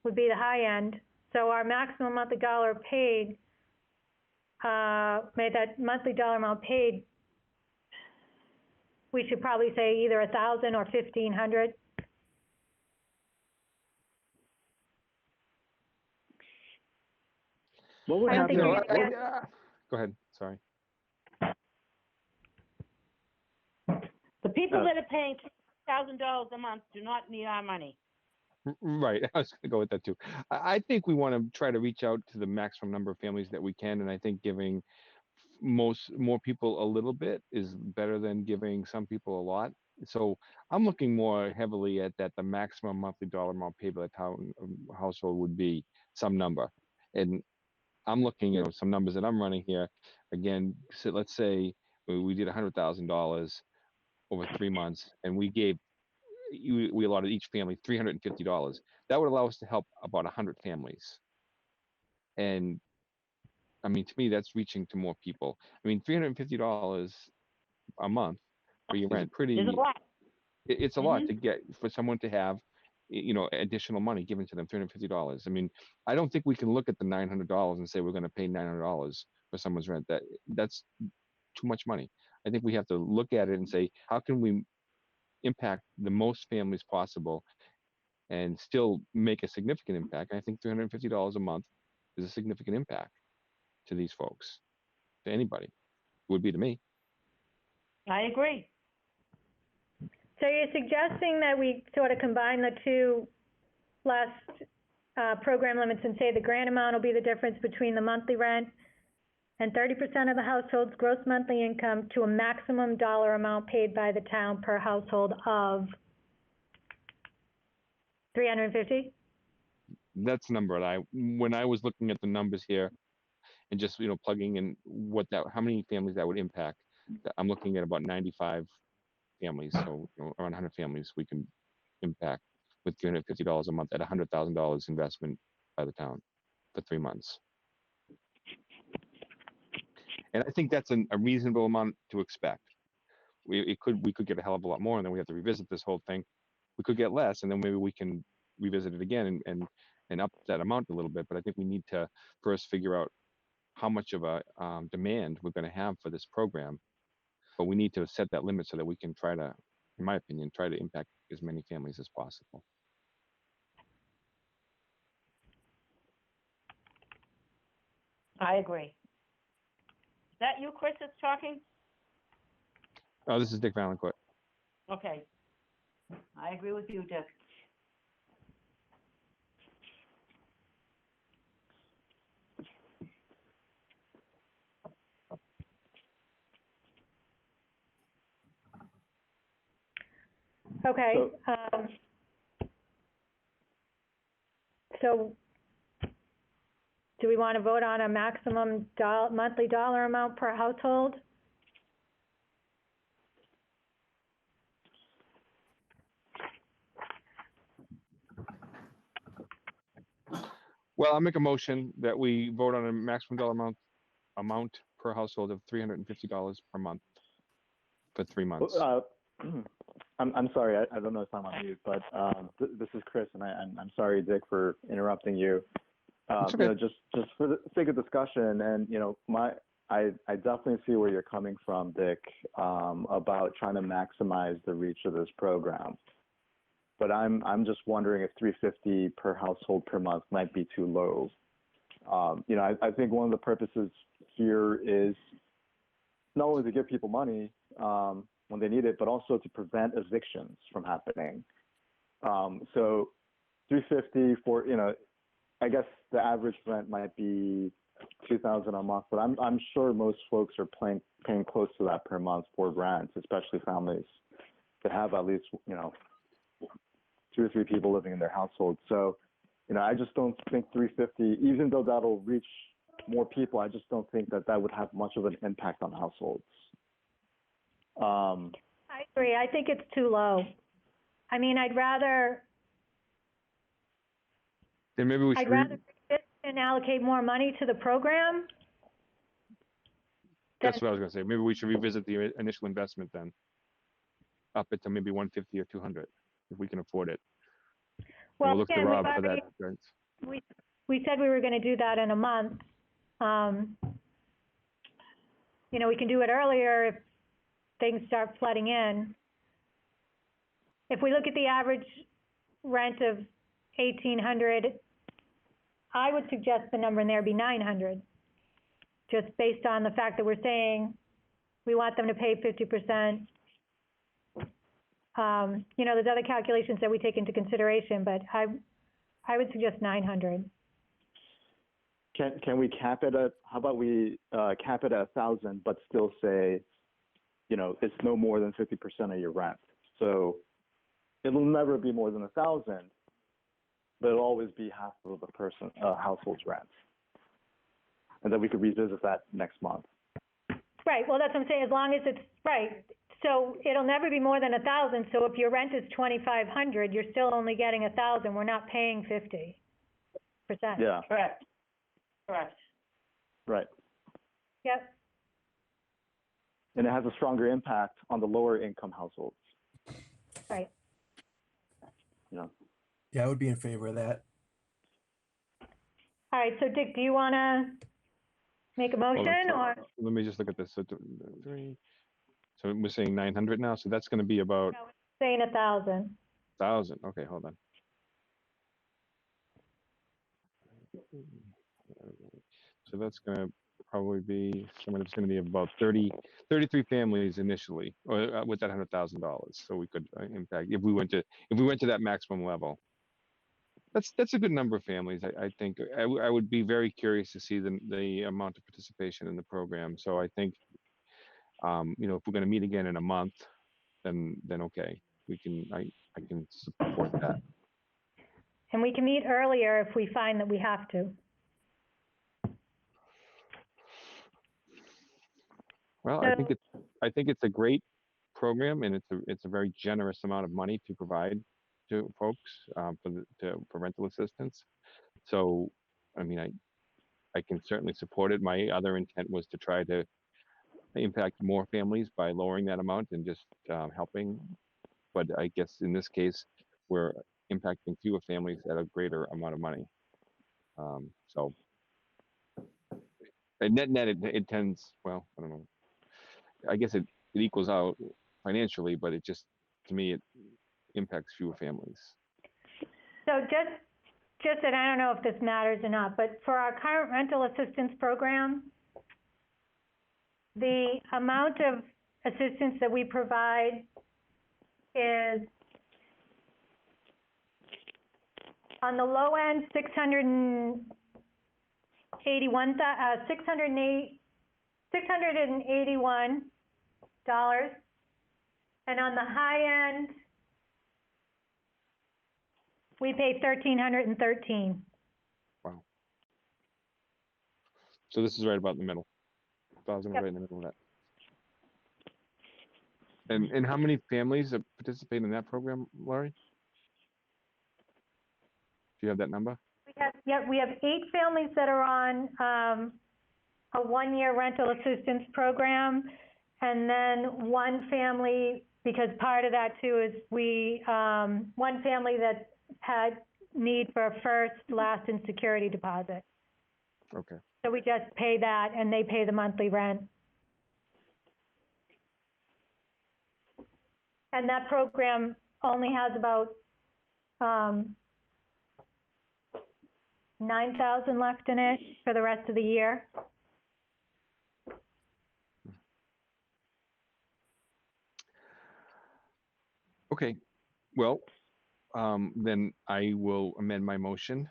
would be the high end. So our maximum monthly dollar paid, that monthly dollar amount paid, we should probably say either 1,000 or 1,500. What would I don't happen? think we're gonna get, Go ahead, sorry. The people that are paying $2,000 a month do not need our money. Right, I was gonna go with that too. I think we want to try to reach out to the maximum number of families that we can, and I think giving more people a little bit is better than giving some people a lot. So I'm looking more heavily at that the maximum monthly dollar amount paid by the town household would be some number. And I'm looking at some numbers that I'm running here. Again, so let's say we did $100,000 over 3 months, and we allotted each family $350. That would allow us to help about 100 families. And I mean, to me, that's reaching to more people. I mean, $350 a month for your rent, There's a lot. it's a lot to get for someone to have, additional money given to them, $350. I mean, I don't think we can look at the $900 and say we're going to pay $900 for someone's rent. That's too much money. I think we have to look at it and say, how can we impact the most families possible and still make a significant impact? And I think $350 a month is a significant impact to these folks, to anybody. It would be to me. I agree. so you're suggesting that we sort of combine the two last program limits and say the grant amount will be the difference between the monthly rent and 30% of the household's gross monthly income to a maximum dollar amount paid by the town per household of $350? That's the number that when I was looking at the numbers here and just, plugging in how many families that would impact, I'm looking at about 95 families. So around 100 families we can impact with $350 a month at $100,000 investment by the town for 3 months. And I think that's a reasonable amount to expect. We could get a hell of a lot more, and then we have to revisit this whole thing. We could get less, and then maybe we can revisit it again and up that amount a little bit. But I think we need to first figure out how much of a demand we're going to have for this program. But we need to set that limit so that we can try to, in my opinion, try to impact as many families as possible. I agree. Is that you, Chris, that's talking? Oh, this is Dick Valancourt. Okay. I agree with you, Dick. Okay, so do we want to vote on a maximum monthly dollar amount per household? Well, I'll make a motion that we vote on a maximum dollar amount per household of $350 per month for 3 months. I'm sorry, I don't know if I'm on mute, but this is Chris, and I'm sorry, Dick, for interrupting you. Okay. Just for the sake of discussion, and I definitely see where you're coming from, Dick, about trying to maximize the reach of this program. But I'm just wondering if $350 per household per month might be too low. I think one of the purposes here is not only to give people money when they need it, but also to prevent evictions from happening. So 350 for, I guess the average rent might be 2,000 a month, but I'm sure most folks are paying close to that per month for rent, especially families that have at least 2 or 3 people living in their household. So, I just don't think 350, even though that'll reach more people, I just don't think that would have much of an impact on households. I agree. I think it's too low. I mean, I'd rather Then maybe we should. revisit and allocate more money to the program. That's what I was gonna say. Maybe we should revisit the initial investment then. Up it to maybe 150 or 200, if we can afford it. Well, We'll look to again, we've Rob for that. already, Right. we said we were going to do that in a month. We can do it earlier if things start flooding in. If we look at the average rent of 1,800, I would suggest the number in there be 900, just based on the fact that we're saying we want them to pay 50%. There's other calculations that we take into consideration, but I would suggest 900. Can we cap it at, how about we cap it at 1,000, but still say, it's no more than 50% of your rent. So it'll never be more than 1,000, but it'll always be half of the household's rent. And then we could revisit that next month. Right, well, that's what I'm saying, as long as it's, right. So it'll never be more than 1,000, so if your rent is 2,500, you're still only getting 1,000, we're not paying 50%. Yeah. Correct. Right. Yep, And it has a stronger impact on the lower income households. right. Yeah, I would be in favor of that. All right, so Dick, do you want to make a motion, or? Let me just look at this. So, so we're saying 900 now, so that's gonna be about No, saying 1,000. 1,000. Okay, hold on. So that's gonna probably be, it's gonna be about 33 families initially, or with that $100,000. So we could impact, if we went to that maximum level. That's a good number of families. I think I would be very curious to see the amount of participation in the program. So I think, if we're gonna meet again in a month, then okay, I can support that. And we can meet earlier if we find that we have to. Well, I think it's a great program, and it's a very generous amount of money to provide to folks for rental assistance. So, I mean, I can certainly support it. My other intent was to try to impact more families by lowering that amount and just helping. But I guess in this case, we're impacting fewer families at a greater amount of money. So, and net it tends, well, I don't know. I guess it equals out financially, but it just, to me, it impacts fewer families. So just that, I don't know if this matters or not, but for our current rental assistance program, the amount of assistance that we provide is, on the low end, $681, and on the high end, we pay $1,313. Wow. So this is right about in the middle. 1,000 Yep. right in the middle of that. And how many families participate in that program, Laurie? Do you have that number? We have 8 families that are on a 1-year rental assistance program, and then one family, because part of that too is one family that had need for a first, last, and security deposit. Okay. So we just pay that, and they pay the monthly rent. And that program only has about 9,000 left in it for the rest of the year. Okay, well, then I will amend my motion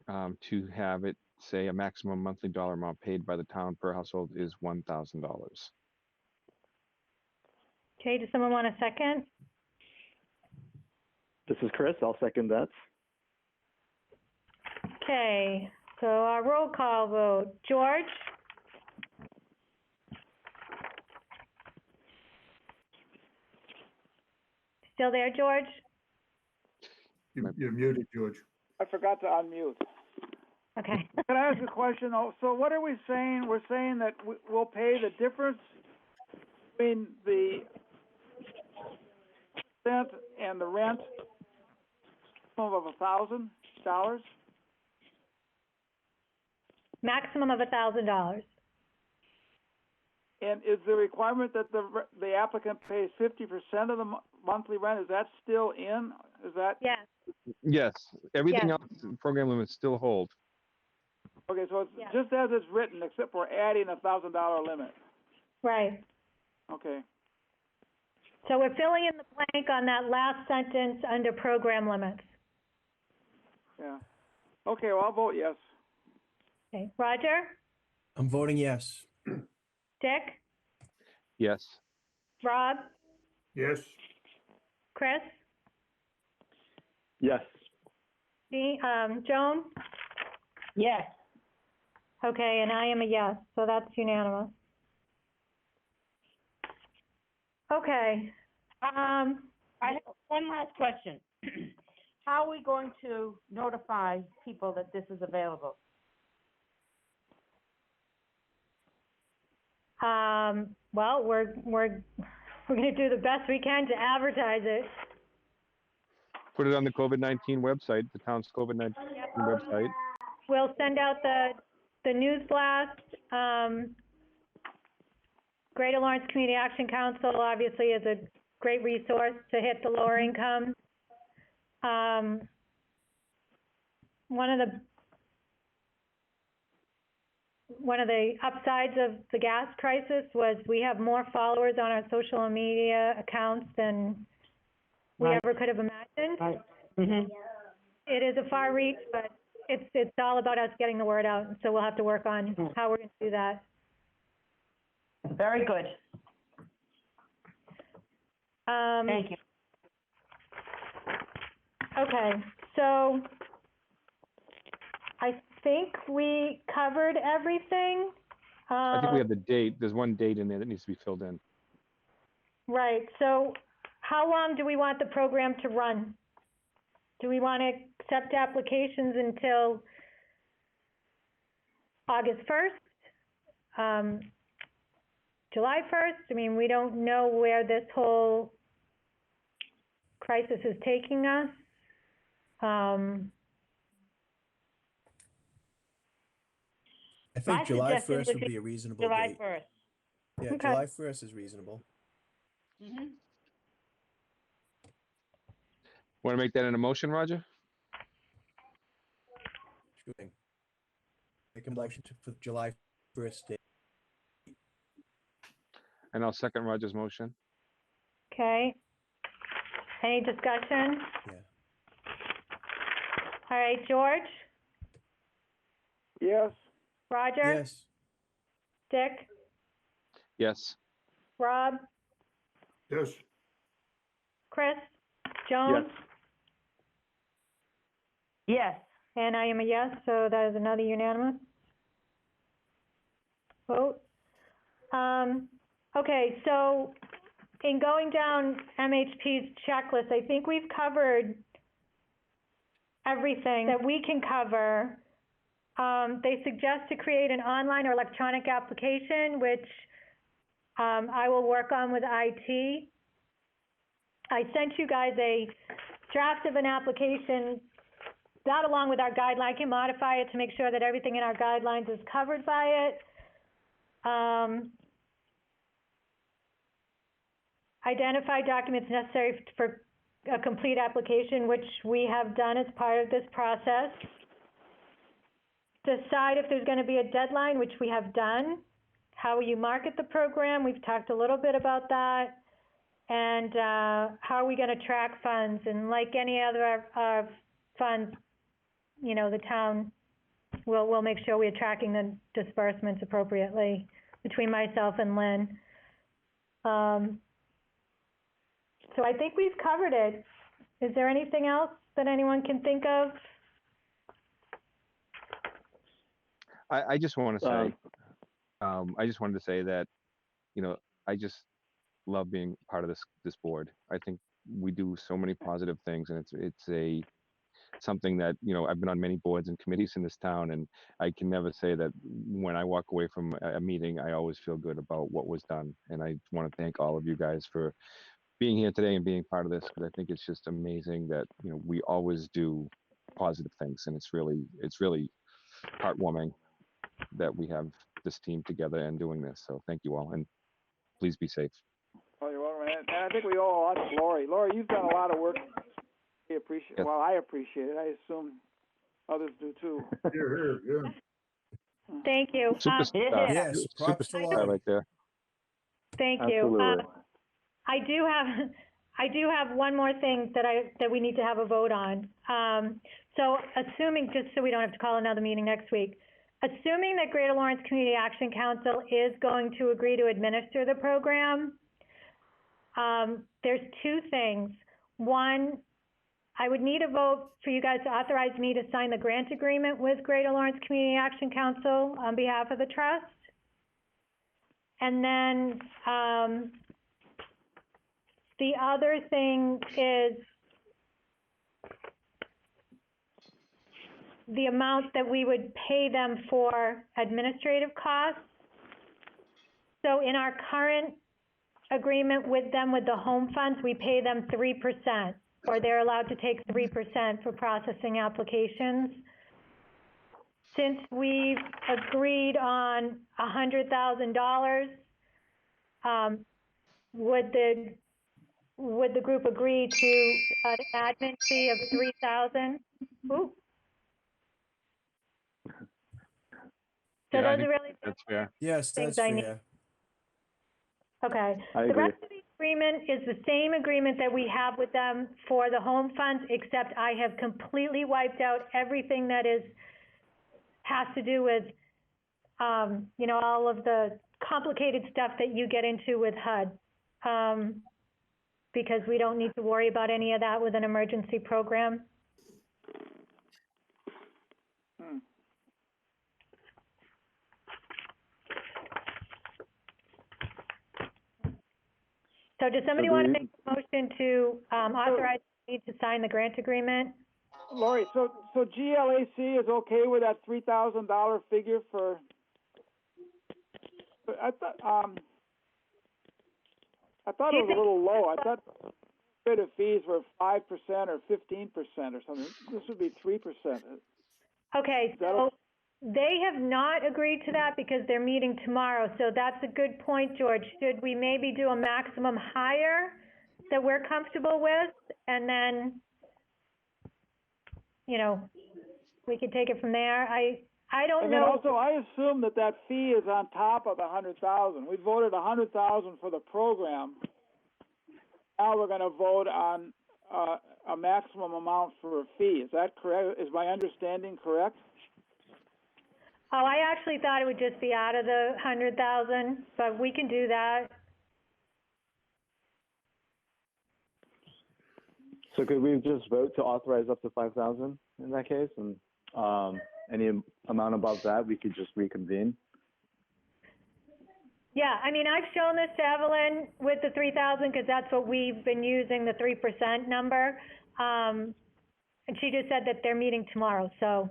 to have it say a maximum monthly dollar amount paid by the town per household is $1,000. Okay, does someone want a second? This is Chris. I'll second that. Okay, so our roll call vote. George? Still there, George? You're muted, George. I forgot to unmute. Okay. Can I ask a question though? So what are we saying? We're saying that we'll pay the difference between the rent and the rent of $1,000? Maximum of $1,000. And is the requirement that the applicant pays 50% of the monthly rent? Is that still in? Is that? Yes, Yes, everything Yes. else, program limits still hold. Okay, so it's Yeah. just as it's written, except for adding a $1,000 limit. right. Okay. So we're filling in the blank on that last sentence under program limits. Yeah. Okay, well, I'll vote yes. Okay, Roger? I'm voting yes. Dick? Yes. Rob? Yes, Chris? Yes. Joan? Yes. Okay, and I am a yes, so that's unanimous. Okay, I have one last question. How are we going to notify people that this is available? well, we're gonna do the best we can to advertise it. Put it on the COVID-19 website, the town's COVID-19 website. We'll send out the news blast. Greater Lawrence Community Action Council obviously is a great resource to hit the lower income. One of the upsides of the gas crisis was we have more followers on our social media accounts than we Right. ever could have imagined. Right. Mm-hmm. It is a far reach, but it's all about us getting the word out, so we'll have to work on how we're gonna do that. Very good. Thank you. Okay, so I think we covered everything. I think we have the date. There's one date in there that needs to be filled in. Right, so how long do we want the program to run? Do we want to accept applications until August 1st? July 1st? I mean, we don't know where this whole crisis is taking us. I think My July suggestion 1st would would be be a reasonable July date. 1st. Yeah, Okay. July 1st is reasonable. Mm-hmm. Want to make that in a motion, Roger? Sure thing. Make a motion for July 1st date. And I'll second Roger's motion. Okay. Any discussion? Yeah. All right, George? Yes. Roger? Yes. Dick? Yes. Rob? yes, Chris? Joan? Yes. Yes. And I am a yes, so that is another unanimous vote. Okay, so in going down MHP's checklist, I think we've covered everything that we can cover. They suggest to create an online or electronic application, which I will work on with IT. I sent you guys a draft of an application, that along with our guideline. I can modify it to make sure that everything in our guidelines is covered by it. Identify documents necessary for a complete application, which we have done as part of this process. Decide if there's going to be a deadline, which we have done. How will you market the program? We've talked a little bit about that. And how are we going to track funds? And like any other funds, you know, the town will make sure we're tracking the disbursements appropriately between myself and Lynn. So I think we've covered it. Is there anything else that anyone can think of? I just want to say, I just wanted to say that, you know, I just love being part of this board. I think we do so many positive things, and it's something that, you know, I've been on many boards and committees in this town, and I can never say that when I walk away from a meeting, I always feel good about what was done. And I want to thank all of you guys for being here today and being part of this, because I think it's just amazing that, you know, we always do positive things, and it's really heartwarming that we have this team together and doing this. So thank you all, and please be safe. Oh, you're welcome. And I think we owe a lot to Lori. Lori, you've done a lot of work. We appreciate. Yes. Well, I appreciate it. I assume others do too. Here, yeah. Thank you. Superstar. Yes, props to Superstar Lori. right there. Thank you. Absolutely. I do have one more thing that we need to have a vote on. So assuming, just so we don't have to call another meeting next week, assuming that Greater Lawrence Community Action Council is going to agree to administer the program, there's two things. One, I would need a vote for you guys to authorize me to sign the grant agreement with Greater Lawrence Community Action Council on behalf of the trust. And then the other thing is the amount that we would pay them for administrative costs. So in our current agreement with them with the home funds, we pay them 3%, or they're allowed to take 3% for processing applications. Since we've agreed on $100,000, would the group agree to an admin fee of $3,000? Ooh. So Yeah, I those think are really that's fair. Yes, Things that's I need. fair. okay. I The agree. rest of the agreement is the same agreement that we have with them for the home funds, except I have completely wiped out everything that has to do with, you know, all of the complicated stuff that you get into with HUD. Because we don't need to worry about any of that with an emergency program. So does somebody want to make a motion to authorize me to sign the grant agreement? Lori, so GLAC is okay with that $3,000 figure for? I thought it was a little low. I thought the fees were 5% or 15% or something. This would be 3%. Okay, so they have not agreed to that because they're meeting tomorrow. So that's a good point, George. Should we maybe do a maximum higher that we're comfortable with? And then, you know, we could take it from there. I don't And then know. also, I assume that fee is on top of the $100,000. We voted $100,000 for the program. Now we're going to vote on a maximum amount for a fee. Is that correct? Is my understanding correct? Oh, I actually thought it would just be out of the 100,000, but we can do that. So could we just vote to authorize up to 5,000 in that case, and any amount above that we could just reconvene? Yeah, I mean, I've shown this to Evelyn with the 3,000 because that's what we've been using, the 3% number. And she just said that they're meeting tomorrow. So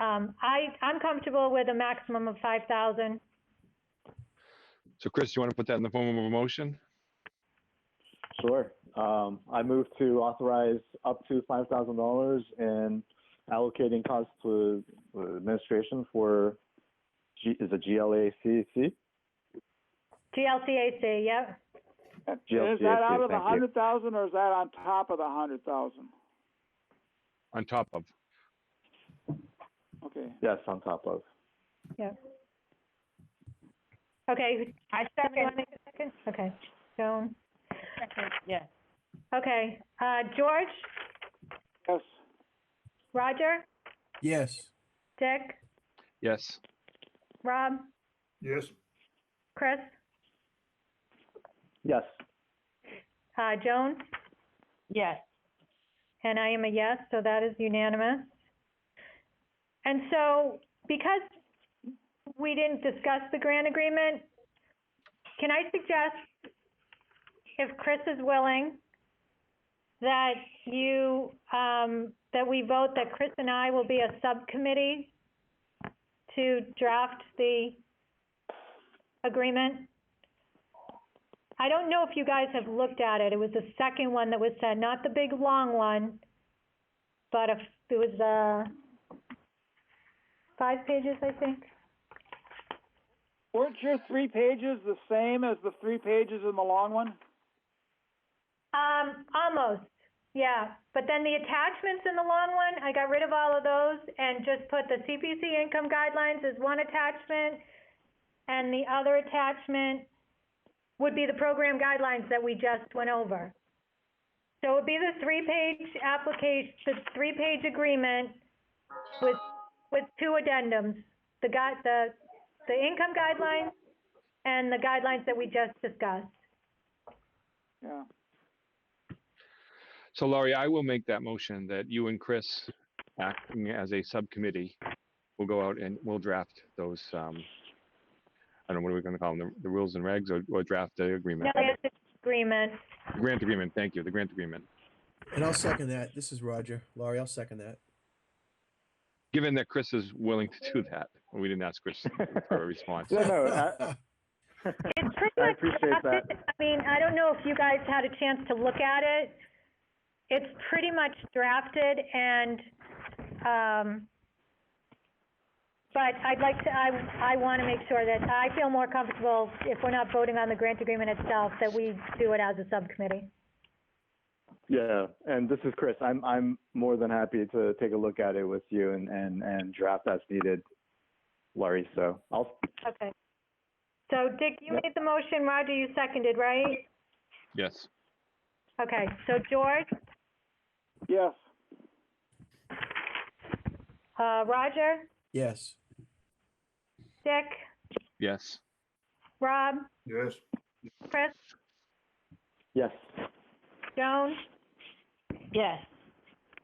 I'm comfortable with a maximum of 5,000. So Chris, you want to put that in the form of a motion? Sure. I move to authorize up to $5,000 in allocating costs to administration for is it GLACC? GLCAC, yep. Is that out of the thank you. 100,000 or is that on top of the 100,000? On top of. Okay. Yes, on top of. Yep. Okay. I Somebody second. want to make a second? Okay. Joan. Yes. Okay, George, Yes. Roger, Yes. Dick, Yes. Rob, Yes. Chris, Yes. Joan, Yes. and I am a yes, so that is unanimous. And so, because we didn't discuss the grant agreement, can I suggest, if Chris is willing, that that we vote that Chris and I will be a subcommittee to draft the agreement? I don't know if you guys have looked at it. It was the second one that was sent, not the big long one, but it was 5 pages, I think. Weren't your 3 pages the same as the 3 pages in the long one? Almost, yeah. But then the attachments in the long one, I got rid of all of those and just put the CPC income guidelines as one attachment, and the other attachment would be the program guidelines that we just went over. So it would be the 3-page application, the 3-page agreement with 2 addendums, the income guidelines and the guidelines that we just discussed. Yeah. So Laurie, I will make that motion that you and Chris, acting as a subcommittee, will go out and we'll draft those, I don't know, what are we going to call them, the rules and regs, or draft the agreement? No, it's an agreement. Grant agreement, thank you, the grant agreement. And I'll second that. This is Roger. Laurie, I'll second that. Given that Chris is willing to do that, we didn't ask Chris for a response. Yeah, no, It's pretty I much appreciate that. drafted. I mean, I don't know if you guys had a chance to look at it. It's pretty much drafted and, but I'd like to, I want to make sure that I feel more comfortable if we're not voting on the grant agreement itself, that we do it as a subcommittee. Yeah, and this is Chris. I'm more than happy to take a look at it with you and draft as needed, Laurie. So I'll. Okay. So Dick, you made the motion. Roger, you seconded, right? Yes. Okay. So George, Yes. Roger, Yes. Dick, Yes. Rob, Yes. Chris, Yes. Joan, Yes.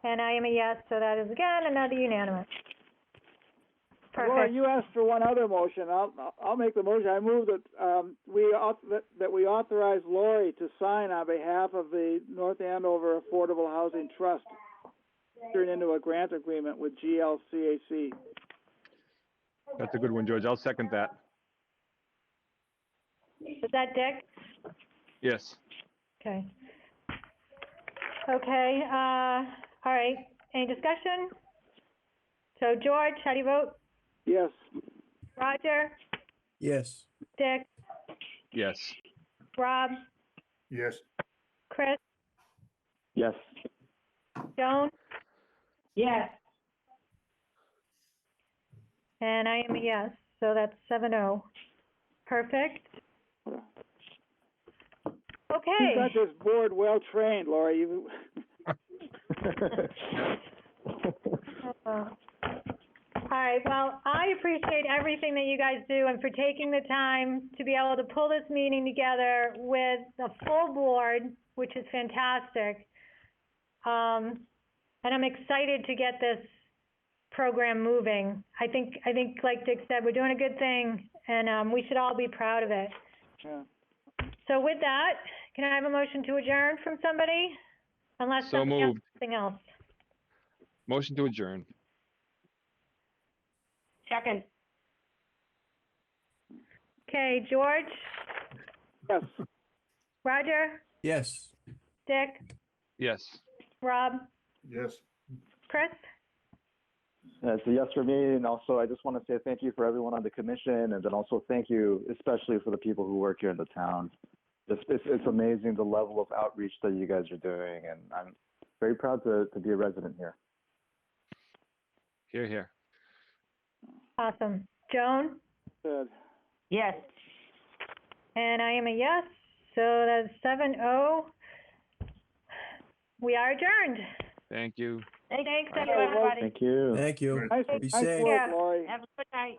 and I am a yes. So that is again another unanimous. Laura, Perfect. you asked for one other motion. I'll make the motion. I move that we authorize Lori to sign on behalf of the North Andover Affordable Housing Trust, entering into a grant agreement with GLCAC. That's a good one, George. I'll second that. Is that Dick? Yes. Okay. Okay, all right. Any discussion? So George, how do you vote? Yes. Roger, Yes. Dick, Yes. Rob, Yes. Chris, Yes. Joan, Yes. and I am a yes. So that's 7-0. Perfect. Okay. You got this board well trained, Lori. You. All right, well, I appreciate everything that you guys do and for taking the time to be able to pull this meeting together with a full board, which is fantastic. And I'm excited to get this program moving. I think, like Dick said, we're doing a good thing, and we should all be proud of it. Yeah. So with that, can I have a motion to adjourn from somebody? Unless So somebody has moved. something else. Motion to adjourn. Second. Okay, George, Yes. Roger, Yes. Dick, Yes. Rob, Yes. Chris? It's a yes for me, and also I just want to say thank you for everyone on the commission, and then also thank you especially for the people who work here in the town. It's amazing the level of outreach that you guys are doing, and I'm very proud to be a resident here. Here, here. Awesome. Joan? Good. Yes. And I am a yes, so that's 7-0. We are adjourned. Thank you. Thanks, Okay, everybody. Thank you. Thank you. Nice, Be nice safe. work, Lori. Have a good night.